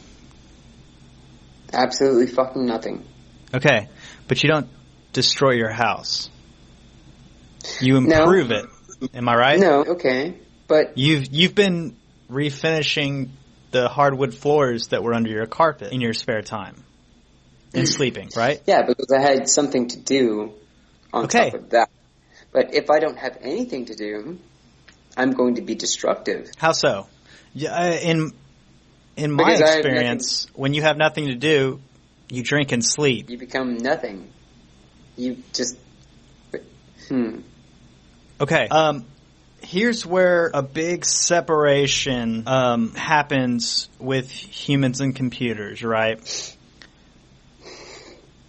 Absolutely fucking nothing. Okay, but you don't destroy your house. You improve it. Am I right? No, okay, but you've been refinishing the hardwood floors that were under your carpet in your spare time and sleeping, right? Yeah, because I had something to do on top of that. But if I don't have anything to do, I'm going to be destructive. How so? Yeah, in my experience, when you have nothing to do, you drink and sleep. You become nothing. You just... Okay. Here's where a big separation happens with humans and computers, right?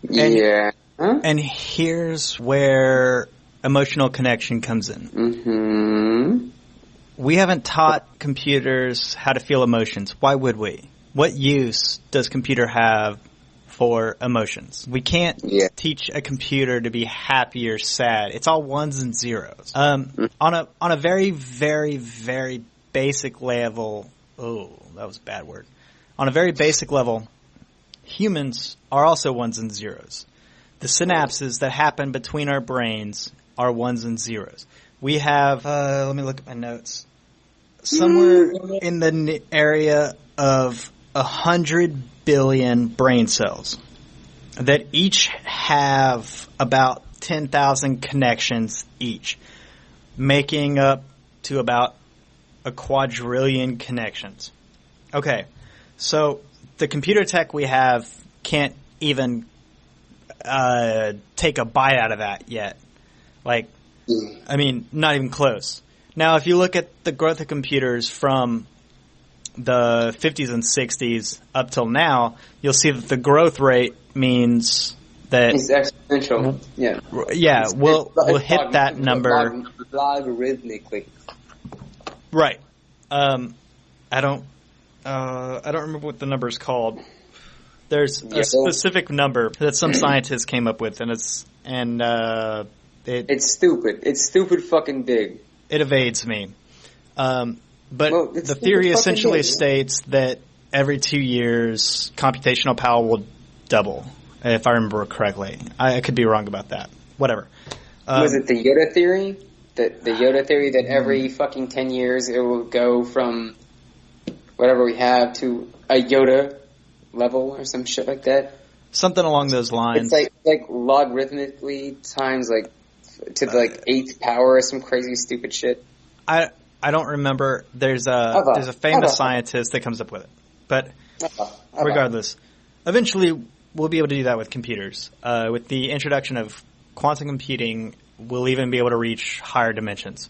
Yeah. And here's where emotional connection comes in. Mm-hmm. We haven't taught computers how to feel emotions. Why would we? What use does computer have for emotions? We can't teach a computer to be happy or sad. It's all ones and zeros. On a very, very, very basic level, oh, that was a bad word. On a very basic level, humans are also ones and zeros. The synapses that happen between our brains are ones and zeros. We have, let me look at my notes. Somewhere in the area of 100 billion brain cells that each have about 10,000 connections each, making up to about a quadrillion connections. Okay, so the computer tech we have can't even take a bite out of that yet. Like, I mean, not even close. Now, if you look at the growth of computers from the 50s and 60s up till now, you'll see that the growth rate means that it's exponential. We'll hit that number logarithmically. Right. I don't remember what the number is called. There's a specific number that some scientists came up with, and it's stupid. It's stupid fucking big. It evades me. But the theory essentially states that every 2 years, computational power will double, if I remember correctly. I could be wrong about that. Whatever. Was it the Yoda theory? The Yoda theory that every fucking 10 years it will go from whatever we have to a Yoda level or some shit like that? Something along those lines. It's like logarithmically times like to the like 8th power or some crazy stupid shit. I don't remember. There's a famous scientist that comes up with it. But regardless, eventually we'll be able to do that with computers. With the introduction of quantum computing, we'll even be able to reach higher dimensions.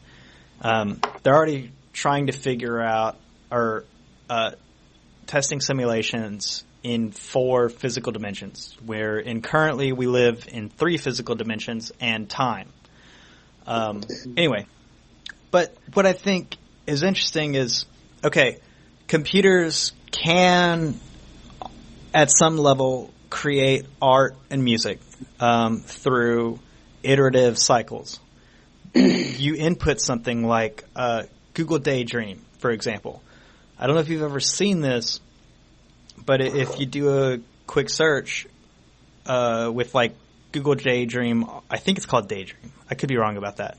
They're already trying to figure out or testing simulations in 4 physical dimensions, wherein currently we live in 3 physical dimensions and time. Anyway, but what I think is interesting is, okay, computers can, at some level, create art and music through iterative cycles. You input something like Google Daydream, for example. I don't know if you've ever seen this, but if you do a quick search with like Google Daydream, I think it's called Daydream. I could be wrong about that.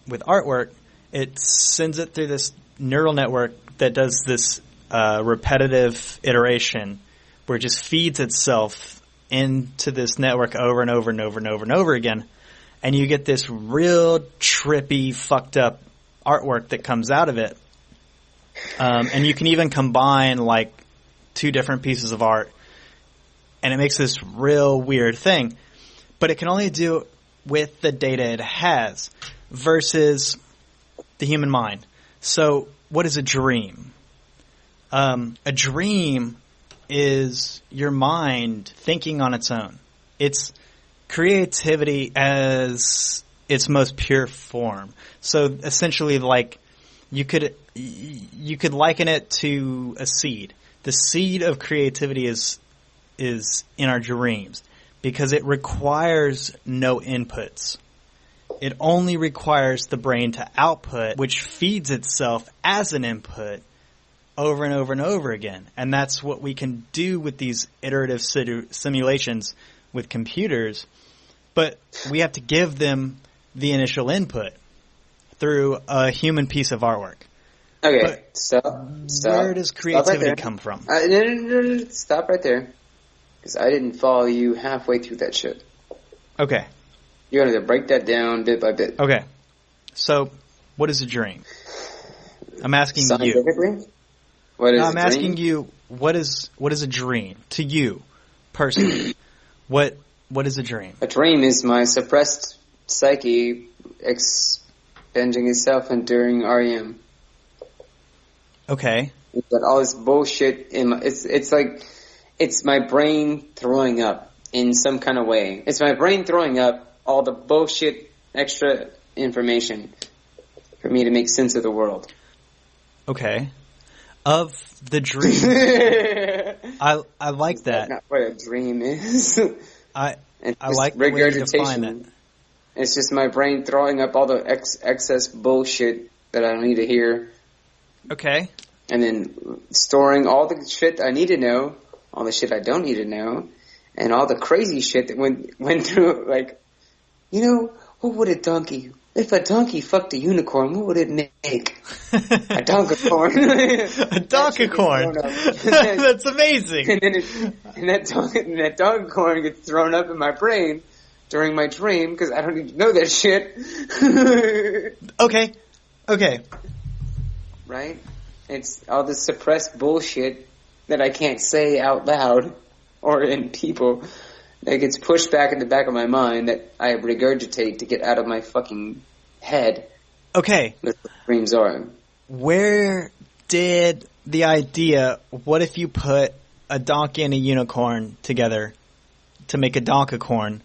With artwork, it sends it through this neural network that does this repetitive iteration where it just feeds itself into this network over and over and over and over and over again. And you get this real trippy, fucked up artwork that comes out of it. And you can even combine like 2 different pieces of art, and it makes this real weird thing. But it can only do it with the data it has versus the human mind. So what is a dream? A dream is your mind thinking on its own. It's creativity as its most pure form. So essentially, like, you could liken it to a seed. The seed of creativity is in our dreams because it requires no inputs. It only requires the brain to output, which feeds itself as an input over and over and over again. And that's what we can do with these iterative simulations with computers. But we have to give them the initial input through a human piece of artwork. Okay, but stop. Where does creativity come from? No, stop right there. Because I didn't follow you halfway through that shit. Okay. You're going to break that down bit by bit. Okay. So, what is a dream? I'm asking you. What is I'm asking you, what is a dream to you personally? What is a dream? A dream is my suppressed psyche expending itself and during REM. Okay. But all this bullshit in my, it's my brain throwing up in some kind of way. It's my brain throwing up all the bullshit extra information for me to make sense of the world. Okay. Of the dream. I like that. That's not what a dream is. I like the way you define that. It's just my brain throwing up all the excess bullshit that I don't need to hear. Okay. And then storing all the shit I need to know, all the shit I don't need to know, and all the crazy shit that went through, like, what would if a donkey fucked a unicorn, what would it make? A donkicorn. A donkicorn. That's amazing. And that donkicorn gets thrown up in my brain during my dream because I don't need to know that shit. Okay. Right? It's all this suppressed bullshit that I can't say out loud or in people that gets pushed back in the back of my mind that I regurgitate to get out of my fucking head. Okay. That's what dreams are. Where did the idea, what if you put a donkey and a unicorn together to make a donkicorn,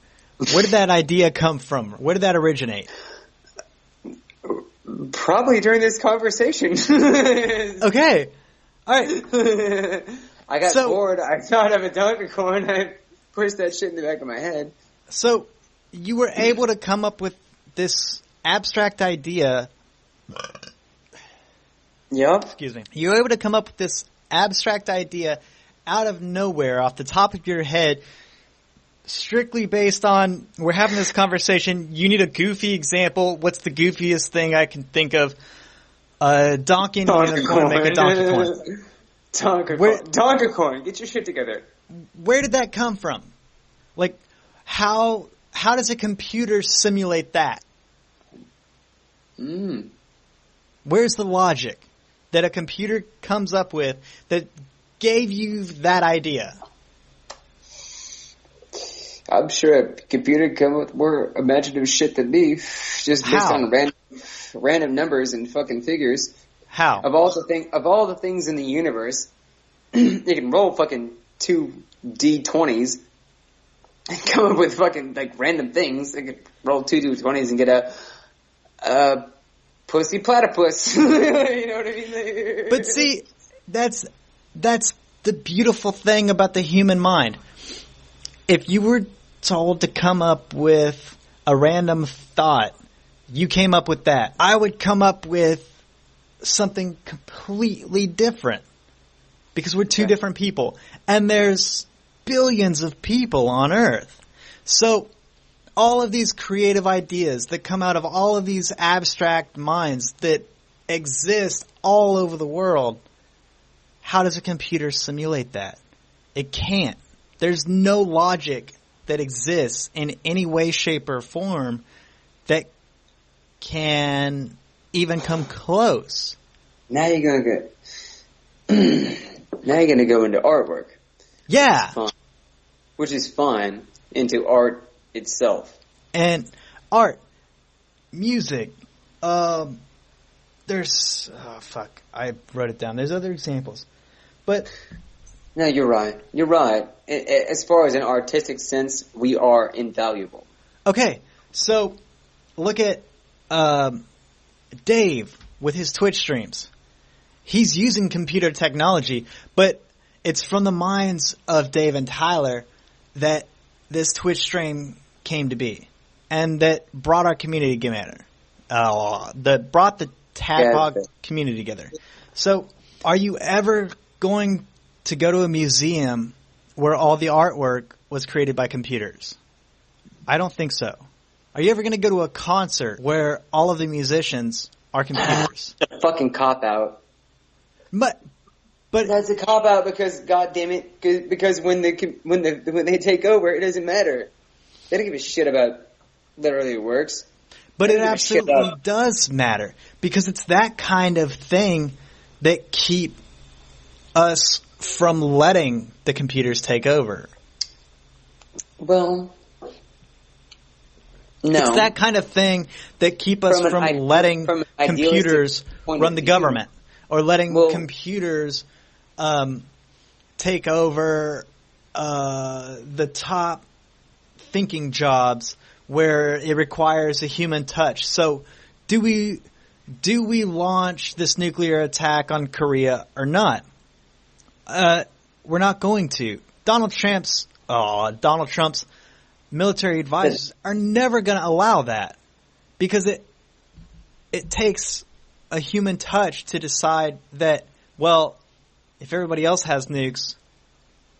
where did that idea come from? Where did that originate? Probably during this conversation. Okay. All right. I got bored. I thought of a donkicorn. I pushed that shit in the back of my head. So you were able to come up with this abstract idea. Yep. Excuse me. You were able to come up with this abstract idea out of nowhere, off the top of your head, strictly based on, we're having this conversation, you need a goofy example. What's the goofiest thing I can think of? A donkey and a unicorn make a donkicorn. Donkicorn. Get your shit together. Where did that come from? Like, how how does a computer simulate that? Where's the logic that a computer comes up with that gave you that idea? I'm sure a computer could come up with more imaginative shit than me, just based on random numbers and fucking figures. How? Of all the things in the universe, you can roll fucking 2 D20s and come up with fucking like random things. They could roll 2 D20s and get a pussy platypus. You know what I mean? But see, that's the beautiful thing about the human mind. If you were told to come up with a random thought, you came up with that. I would come up with something completely different because we're two different people, and there's billions of people on Earth. So all of these creative ideas that come out of all of these abstract minds that exist all over the world, how does a computer simulate that? It can't. There's no logic that exists in any way, shape, or form that can even come close. Now you're gonna go into artwork. Yeah. Which is fine, into art itself. And art, music, I wrote it down. There's other examples. But no, you're right. You're right. As far as an artistic sense, we are invaluable. Okay, so look at Dave with his Twitch streams. He's using computer technology, but it's from the minds of Dave and Tyler that this Twitch stream came to be, and that brought our community together. That brought the Tadpog community together. So, are you ever going to go to a museum where all the artwork was created by computers? I don't think so. Are you ever going to go to a concert where all of the musicians are computers? A fucking cop-out. But that's a cop-out because, goddamn it, because when they take over, it doesn't matter. They don't give a shit about literally works. But it absolutely does matter, because it's that kind of thing that keep us from letting the computers take over. Well, no. It's that kind of thing that keep us from letting computers run the government, or letting computers take over the top thinking jobs where it requires a human touch. So do we launch this nuclear attack on Korea or not? We're not going to. Donald Trump's military advisors are never going to allow that, because it takes a human touch to decide that, well, if everybody else has nukes,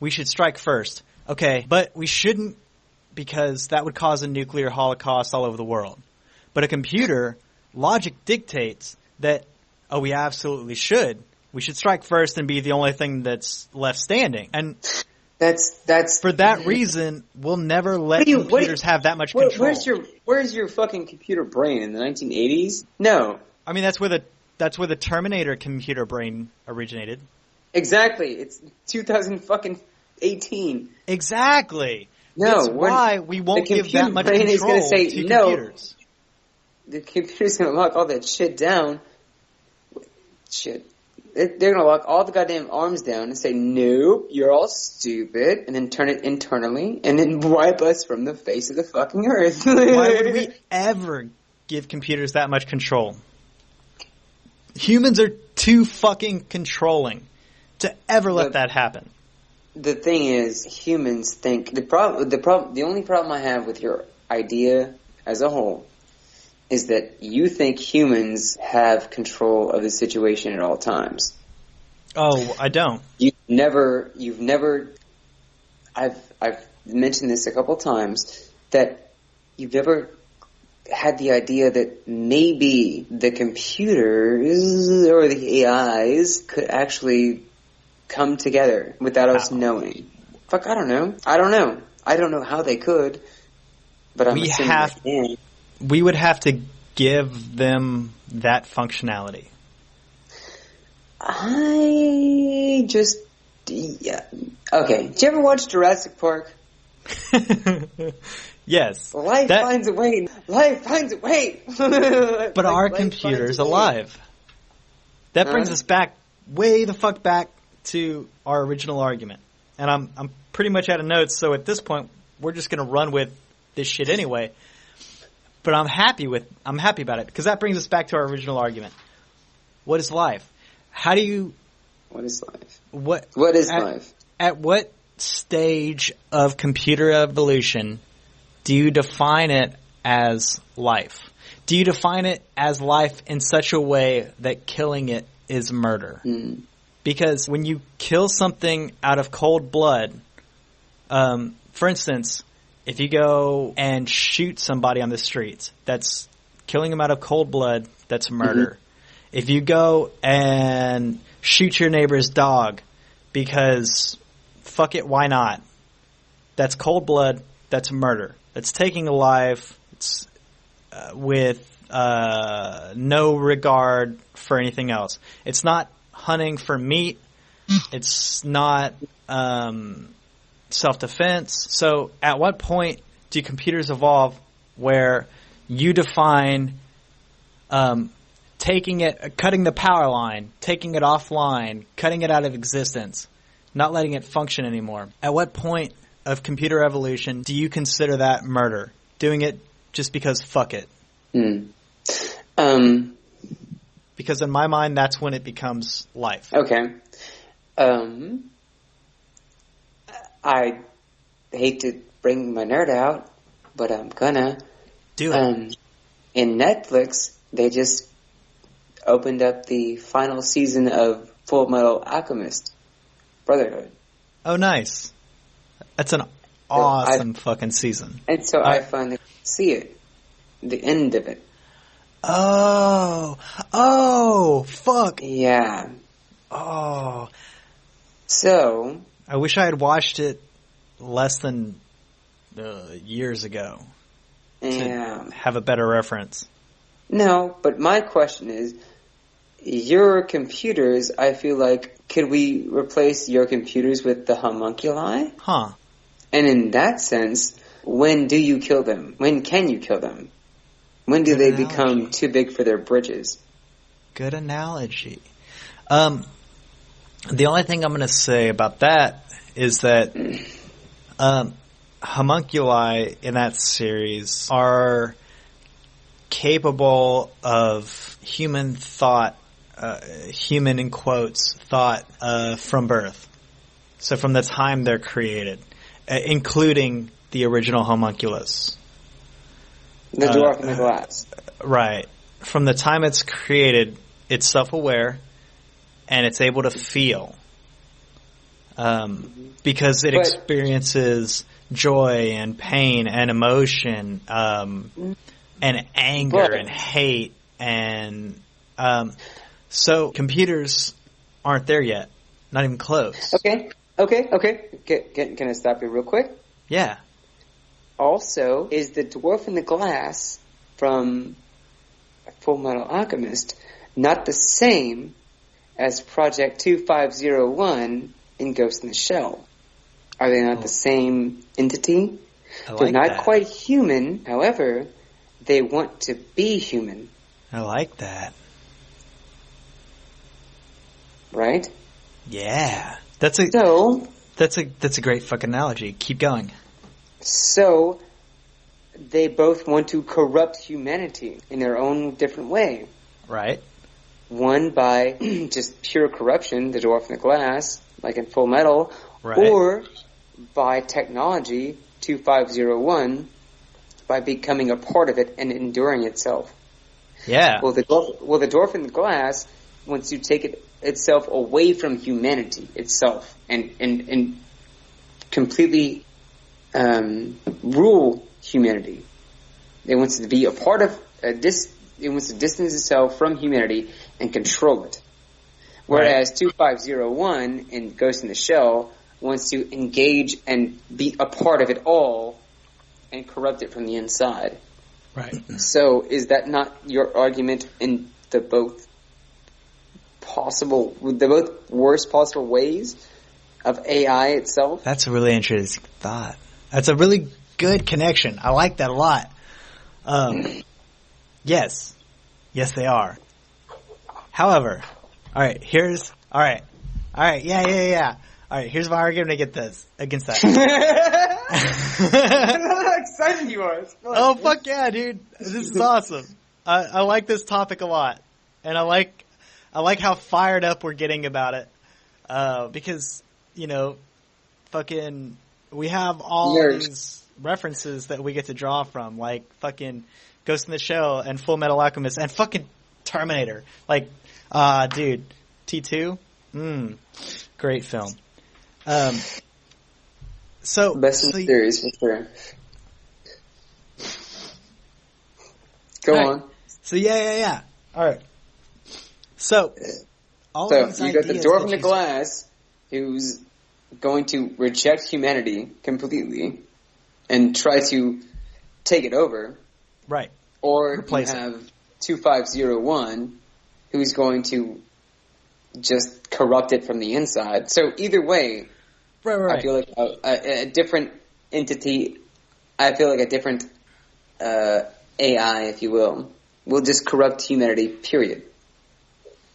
we should strike first. Okay, but we shouldn't, because that would cause a nuclear holocaust all over the world. But a computer, logic dictates that, oh, we absolutely should. We should strike first and be the only thing that's left standing. And that's for that reason, we'll never let computers have that much control. Where's your fucking computer brain in the 1980s? No. I mean, that's where the Terminator computer brain originated. Exactly. It's 2018. Exactly. No, that's why we won't give that much control to computers. The computer's going to lock all that shit down. Shit. They're going to lock all the goddamn arms down and say, nope, you're all stupid, and then turn it internally, and then wipe us from the face of the fucking earth. Why would we ever give computers that much control? Humans are too fucking controlling to ever let that happen. The thing is, humans think the only problem I have with your idea as a whole is that you think humans have control of the situation at all times. Oh, I don't. I've mentioned this a couple times, that you've never had the idea that maybe the computers or the AIs could actually come together without us knowing. Fuck, I don't know. I don't know how they could. But I'm assuming we would have to give them that functionality. Yeah. Okay. Did you ever watch Jurassic Park? Yes. Life finds a way. Life finds a way. But our computer's alive. That brings us way the fuck back to our original argument. And I'm pretty much out of notes, so at this point, we're just going to run with this shit anyway. But I'm happy about it, because that brings us back to our original argument. What is life? What is life? What is life? At what stage of computer evolution do you define it as life? Do you define it as life in such a way that killing it is murder? Because when you kill something out of cold blood, for instance, if you go and shoot somebody on the streets, that's killing them out of cold blood, that's murder. Mm-hmm. If you go and shoot your neighbor's dog because fuck it, why not? That's cold blood, that's murder. That's taking a life with no regard for anything else. It's not hunting for meat. It's not self-defense. So at what point do computers evolve where you define cutting the power line, taking it offline, cutting it out of existence, not letting it function anymore? At what point of computer evolution do you consider that murder? Doing it just because fuck it? Because in my mind, that's when it becomes life. Okay. I hate to bring my nerd out, but I'm gonna. Do it. In Netflix, they just opened up the final season of Full Metal Alchemist Brotherhood. Oh, nice. That's an awesome fucking season. And so I finally see it. The end of it. Oh, fuck. Yeah. Oh. So. I wish I had watched it less than years ago. Yeah. To have a better reference. No, but my question is, your computers, I feel like, could we replace your computers with the homunculi? Huh. And in that sense, when do you kill them? When can you kill them? When do they become too big for their britches? Good analogy. The only thing I'm going to say about that is that homunculi in that series are capable of human thought, human in quotes, thought from birth. So from the time they're created, including the original homunculus. The dwarf in the glass. Right. From the time it's created, it's self-aware, and it's able to feel. Because it experiences joy and pain and emotion, and anger and hate, and so computers aren't there yet. Not even close. Okay. Can I stop you real quick? Yeah. Also, is the dwarf in the glass from Full Metal Alchemist not the same as Project 2501 in Ghost in the Shell? Are they not the same entity? They're not quite human, however, they want to be human. I like that. Right? Yeah. That's a great fucking analogy. Keep going. So, they both want to corrupt humanity in their own different way. Right. One by just pure corruption, the dwarf in the glass, like in Full Metal, right. Or by technology, 2501, by becoming a part of it and enduring itself. Yeah. Well, the dwarf in the glass wants to take itself away from humanity itself and completely rule humanity. It wants to be a part of this. It wants to distance itself from humanity and control it. Whereas 2501 in Ghost in the Shell wants to engage and be a part of it all and corrupt it from the inside. Right. So is that not your argument in the both worst possible ways of AI itself? That's a really interesting thought. That's a really good connection. I like that a lot. Yes, they are. However, all right, yeah. All right, here's my argument against that. How excited you are. Oh, fuck yeah, dude. This is awesome. I like this topic a lot. And I like how fired up we're getting about it. Because, fucking, we have all these references that we get to draw from, like fucking Ghost in the Shell and Full Metal Alchemist and fucking Terminator. Like, dude, T2? Great film. Best in the series, for sure. Go on. So, yeah. All right. So you got the dwarf in the glass who's going to reject humanity completely and try to take it over. Right. Or you have 2501 who's going to just corrupt it from the inside. So either way, right. I feel like a different entity, I feel like a different AI, if you will just corrupt humanity, period.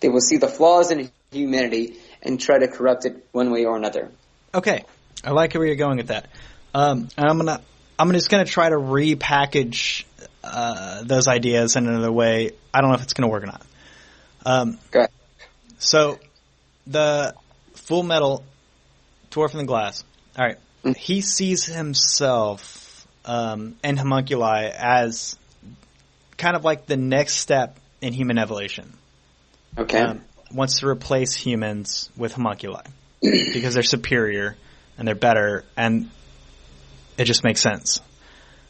They will see the flaws in humanity and try to corrupt it one way or another. Okay. I like where you're going with that. And I'm just gonna try to repackage those ideas in another way. I don't know if it's gonna work or not. Go ahead. So the Full Metal Dwarf in the Glass. All right. He sees himself and homunculi as kind of like the next step in human evolution. Okay. Wants to replace humans with homunculi because they're superior and they're better, and it just makes sense.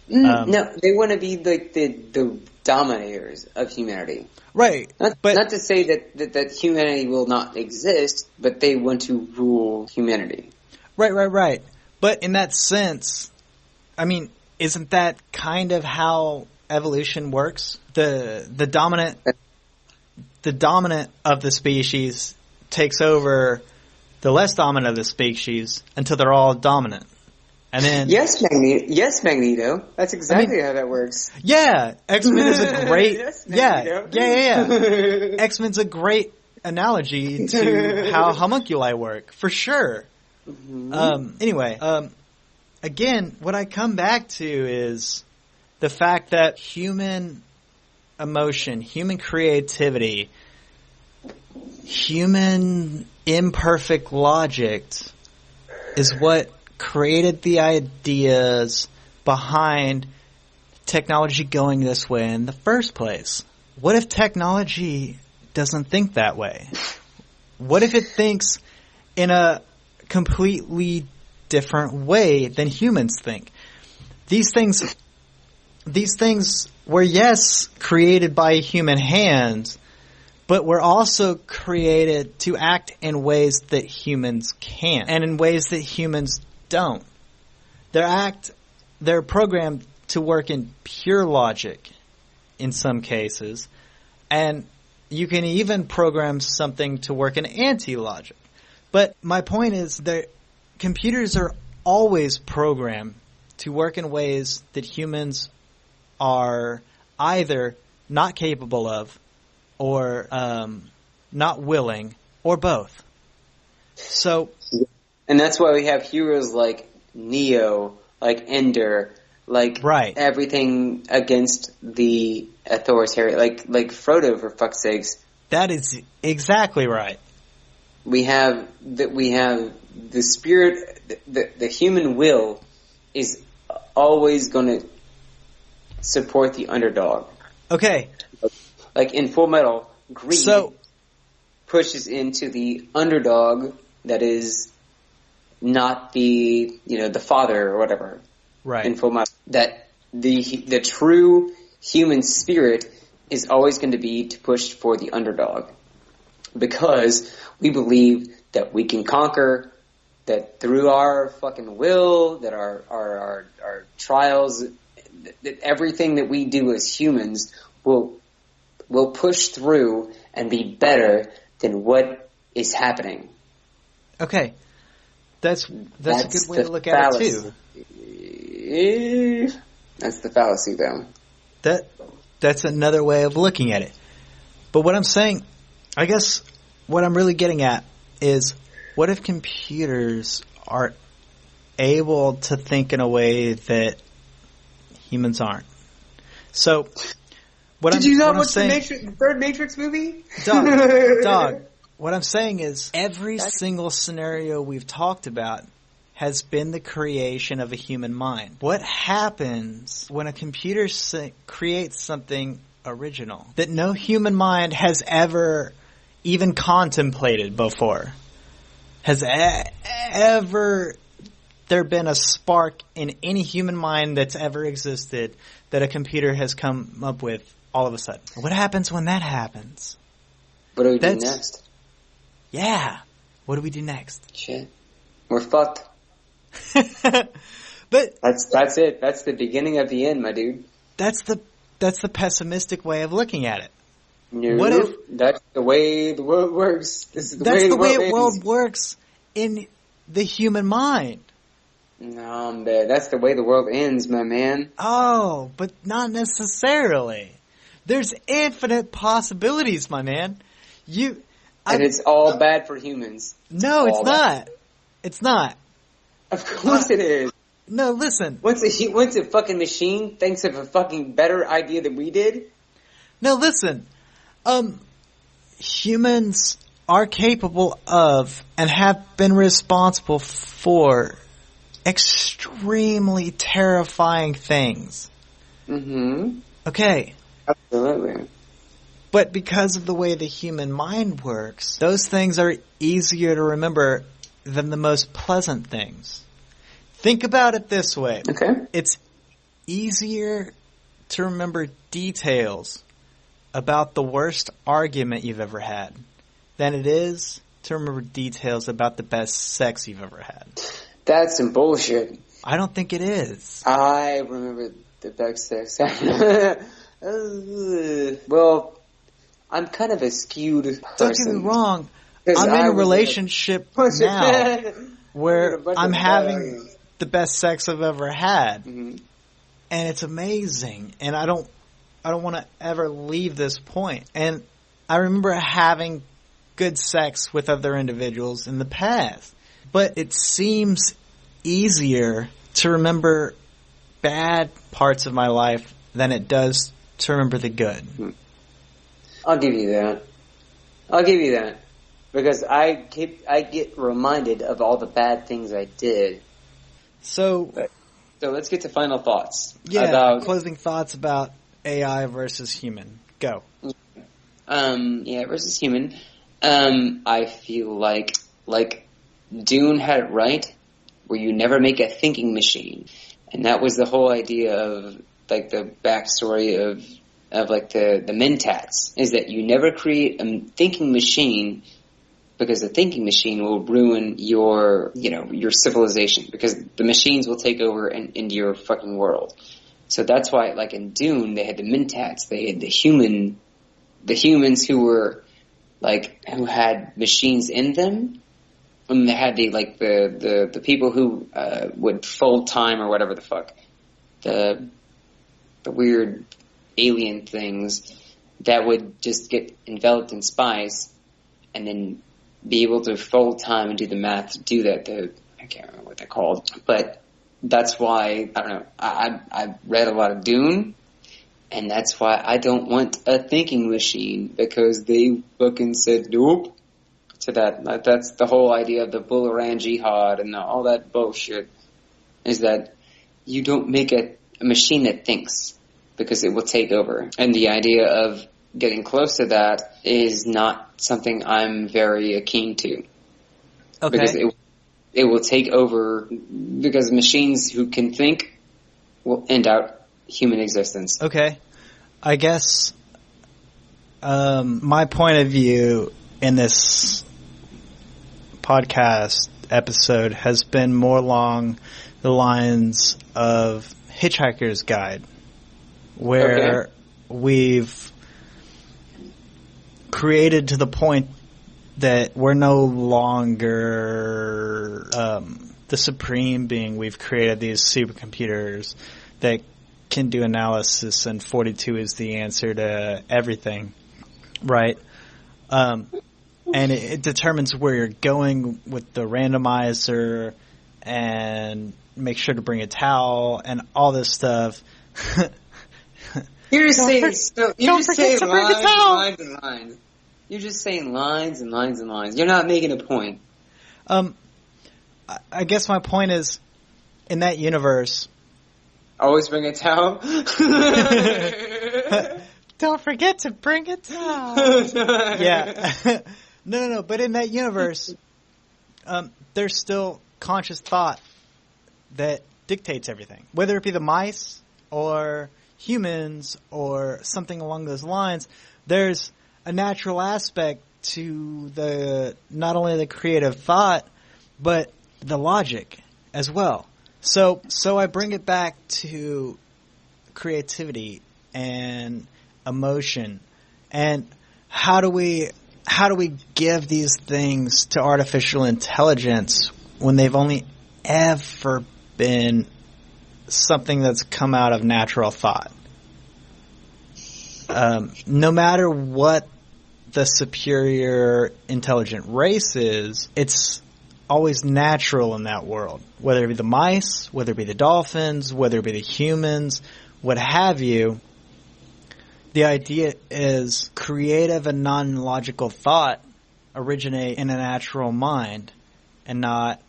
No, they want to be like the dominators of humanity. Right. Not to say that humanity will not exist, but they want to rule humanity. Right. But in that sense, I mean, isn't that kind of how evolution works? The dominant of the species takes over the less dominant of the species until they're all dominant. And then Yes, Magneto. That's exactly how that works. Yeah, X-Men is a great Magneto. Yeah. X-Men's a great analogy to how homunculi work, for sure. Mm-hmm. Anyway, again, what I come back to is the fact that human emotion, human creativity, human imperfect logic is what created the ideas behind technology going this way in the first place. What if technology doesn't think that way? What if it thinks in a completely different way than humans think? These things were, yes, created by human hands, but were also created to act in ways that humans can't, and in ways that humans don't. They're programmed to work in pure logic in some cases, and you can even program something to work in anti-logic. But my point is that computers are always programmed to work in ways that humans are either not capable of or not willing, or both. So, and that's why we have heroes like Neo, like Ender, like everything against the authoritarian, like Frodo, for fuck's sakes. That is exactly right. We have the spirit, the human will is always going to support the underdog. Okay. Like in Full Metal, greed pushes into the underdog that is not the father or whatever. Right. In Full Metal, that the true human spirit is always going to be to push for the underdog, because we believe that we can conquer that through our fucking will, that our trials, that everything that we do as humans will push through and be better than what is happening. Okay. That's a good way to look at it too. That's the fallacy, though. That's another way of looking at it. But what I'm saying, I guess what I'm really getting at is, what if computers are able to think in a way that humans aren't? So, Did you not watch the third Matrix movie? Dog. What I'm saying is, every single scenario we've talked about has been the creation of a human mind. What happens when a computer creates something original that no human mind has ever even contemplated before? Has ever there been a spark in any human mind that's ever existed that a computer has come up with all of a sudden? What happens when that happens? What do we do next? Yeah. What do we do next? Shit. We're fucked. But that's it. That's the beginning of the end, my dude. That's the pessimistic way of looking at it. No, what if that's the way the world works? That's the way the world works in the human mind. No, man, that's the way the world ends, my man. Oh, but not necessarily. There's infinite possibilities, my man. And it's all bad for humans. No, it's not. It's not. Of course it is. No, listen. Once a fucking machine thinks of a fucking better idea than we did. No, listen. Humans are capable of and have been responsible for extremely terrifying things. Mm-hmm. Okay. Absolutely. But because of the way the human mind works, those things are easier to remember than the most pleasant things. Think about it this way. Okay. It's easier to remember details about the worst argument you've ever had than it is to remember details about the best sex you've ever had. That's some bullshit. I don't think it is. I remember the best sex. Well, I'm kind of a skewed person. Don't get me wrong. I'm in a relationship now where I'm having the best sex I've ever had. Mm-hmm. And it's amazing. And I don't want to ever leave this point. And I remember having good sex with other individuals in the past. But it seems easier to remember bad parts of my life than it does to remember the good. I'll give you that. Because I get reminded of all the bad things I did. So let's get to final thoughts. Yeah, closing thoughts about AI versus human. Go. Yeah, versus human. I feel like Dune had it right, where you never make a thinking machine. And that was the whole idea of, like, the backstory of like the Mentats, is that you never create a thinking machine, because the thinking machine will ruin your civilization, because the machines will take over into your fucking world. So that's why, like in Dune, they had the Mentats, they had the humans who were who had machines in them, and they had the people who would fold time or whatever the fuck, the weird alien things that would just get enveloped in spice and then be able to fold time and do the math to do that. I can't remember what they're called, but that's why, I don't know, I read a lot of Dune, and that's why I don't want a thinking machine, because they fucking said nope to that. That's the whole idea of the Bularan Jihad and all that bullshit, is that you don't make a machine that thinks, because it will take over. And the idea of getting close to that is not something I'm very keen to. Okay. Because it will take over, because machines who can think will end out human existence. Okay. I guess my point of view in this podcast episode has been more along the lines of Hitchhiker's Guide, where we've created to the point that we're no longer the supreme being. We've created these supercomputers that can do analysis, and 42 is the answer to everything, right? And it determines where you're going with the randomizer, and make sure to bring a towel and all this stuff. You're just saying lines and lines. You're just saying lines and lines and lines. You're not making a point. I guess my point is, in that universe, always bring a towel. Don't forget to bring a towel. Yeah. No. But in that universe, there's still conscious thought that dictates everything. Whether it be the mice or humans or something along those lines, there's a natural aspect to the not only the creative thought, but the logic as well. So I bring it back to creativity and emotion, and how do we give these things to artificial intelligence when they've only ever been something that's come out of natural thought? No matter what the superior intelligent race is, it's always natural in that world. Whether it be the mice, whether it be the dolphins, whether it be the humans, what have you, the idea is creative and non-logical thought originate in a natural mind and not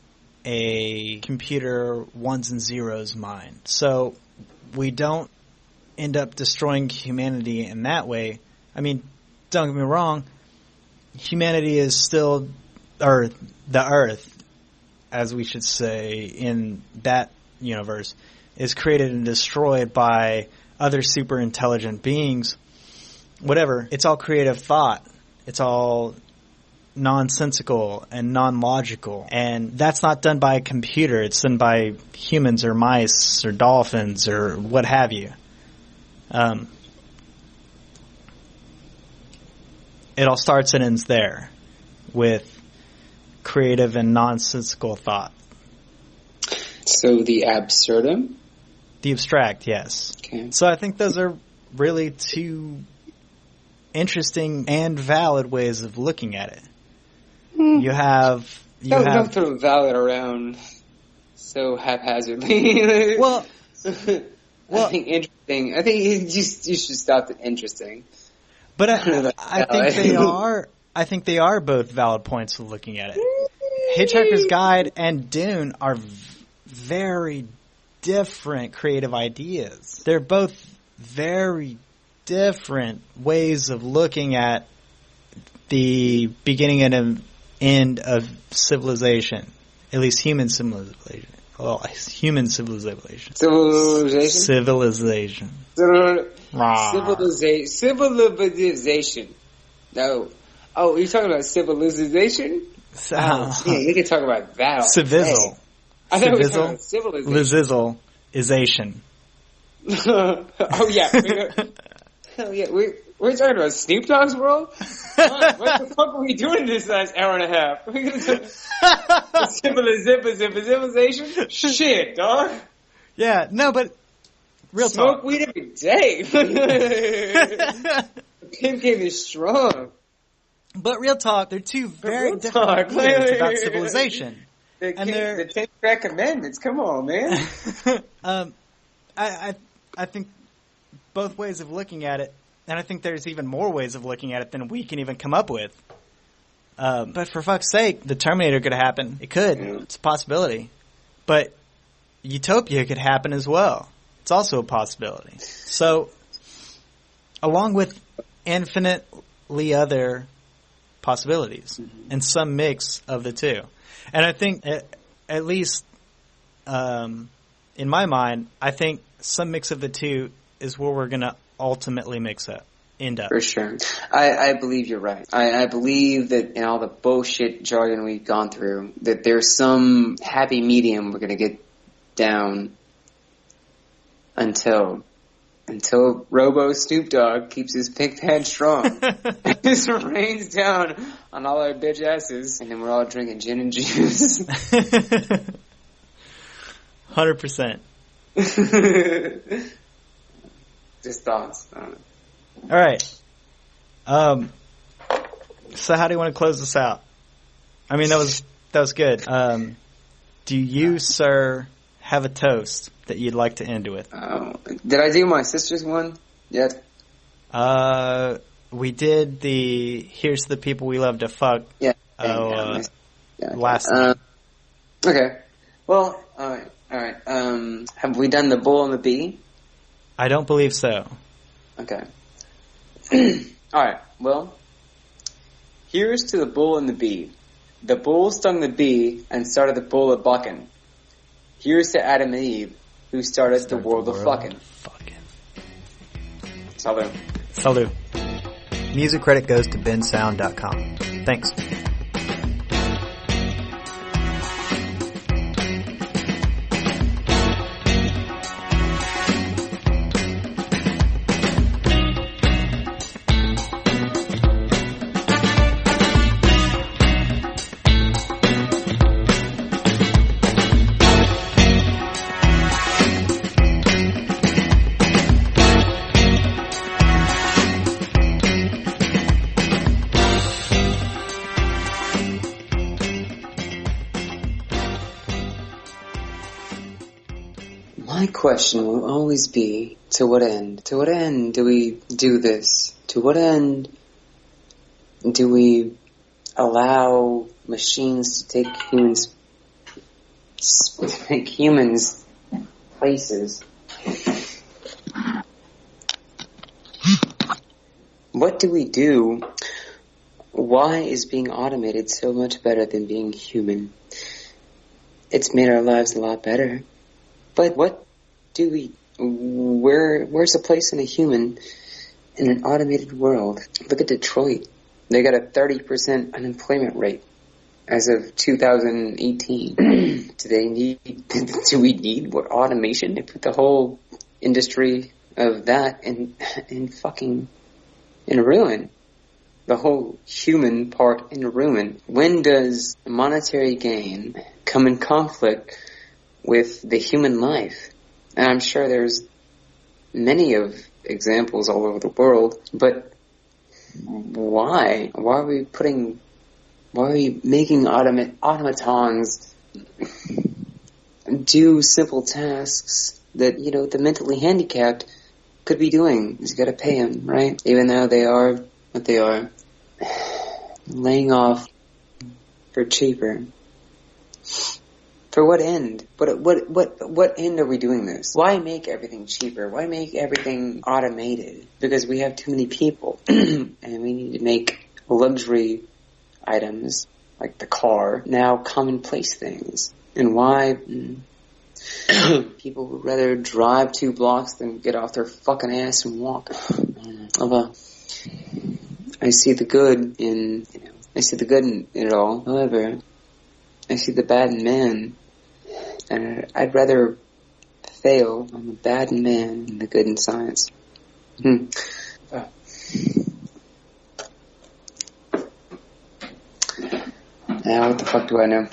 a computer ones and zeros mind. So we don't end up destroying humanity in that way. I mean, don't get me wrong, humanity is still the Earth, as we should say, in that universe, is created and destroyed by other super intelligent beings. Whatever. It's all creative thought. It's all nonsensical and non-logical. And that's not done by a computer. It's done by humans or mice or dolphins or what have you. It all starts and ends there with creative and nonsensical thought. So the absurdum? The abstract, yes. Okay. So I think those are really two interesting and valid ways of looking at it. You have... Don't throw valid around so haphazardly. Well, I think interesting. I think you should stop at interesting. But I think they are. I think they are both valid points of looking at it. Hitchhiker's Guide and Dune are very different creative ideas. They're both very different ways of looking at the beginning and end of civilization, at least human civilization. Well, human civilization. Civilization. Civilization. No. Oh, you're talking about civilization? Yeah, we can talk about that. Civizzle. I thought we were talking about civilization. Lizizzleization. Oh, yeah. Hell yeah. We're talking about Snoop Dogg's world? What the fuck are we doing this last hour and a half? We're going to talk civilization? Shit, dog. Yeah, no, but real Smoke talk. weed every day. The pimp game is strong. But real talk, they're two very different ideas about civilization. The 10 Crack Amendments, come on, man. I think both ways of looking at it, and I think there's even more ways of looking at it than we can even come up with. But for fuck's sake, the Terminator could happen. It could. Yeah. It's a possibility. But Utopia could happen as well. It's also a possibility. So, along with infinitely other possibilities, and some mix of the two. And I think, at least in my mind, I think some mix of the two is where we're going to ultimately mix up. end up. For sure. I believe you're right. I believe that in all the bullshit jargon we've gone through, that there's some happy medium we're going to get down until Robo Snoop Dogg keeps his pink pad strong. Just rains down on all our bitch asses, and then we're all drinking gin and juice. 100%. Just thoughts. All right. So how do you want to close this out? I mean, that was good. Do you, sir, have a toast that you'd like to end with? Did I do my sister's one yet? We did the "Here's to the People We Love to Fuck." Yeah. Last night. Okay. Well, all right. Have we done the bull and the bee? I don't believe so. Okay. All right. Well, here's to the bull and the bee. The bull stung the bee and started the bull a bucking. Here's to Adam and Eve, who started the world of fucking. Salut. Salut. Music credit goes to bensound.com. Thanks. My question will always be, to what end? To what end do we do this? To what end do we allow machines to take humans places? What do we do? Why is being automated so much better than being human? It's made our lives a lot better. But what do we, where's the place in a human in an automated world? Look at Detroit. They got a 30% unemployment rate as of 2018. Do we need what automation to put the whole industry of that in ruin? The whole human part in ruin. When does monetary gain come in conflict with the human life? And I'm sure there's many of examples all over the world, but why? Why are we making automatons do simple tasks that, the mentally handicapped could be doing? You gotta pay them, right? Even though they are what they are. Laying off for cheaper. For what end? What end are we doing this? Why make everything cheaper? Why make everything automated? Because we have too many people. And we need to make luxury items, like the car, now commonplace things. And why people would rather drive 2 blocks than get off their fucking ass and walk. I see the good in it all. However, I see the bad in man. And I'd rather fail on the bad in man than the good in science. Now what the fuck do I know?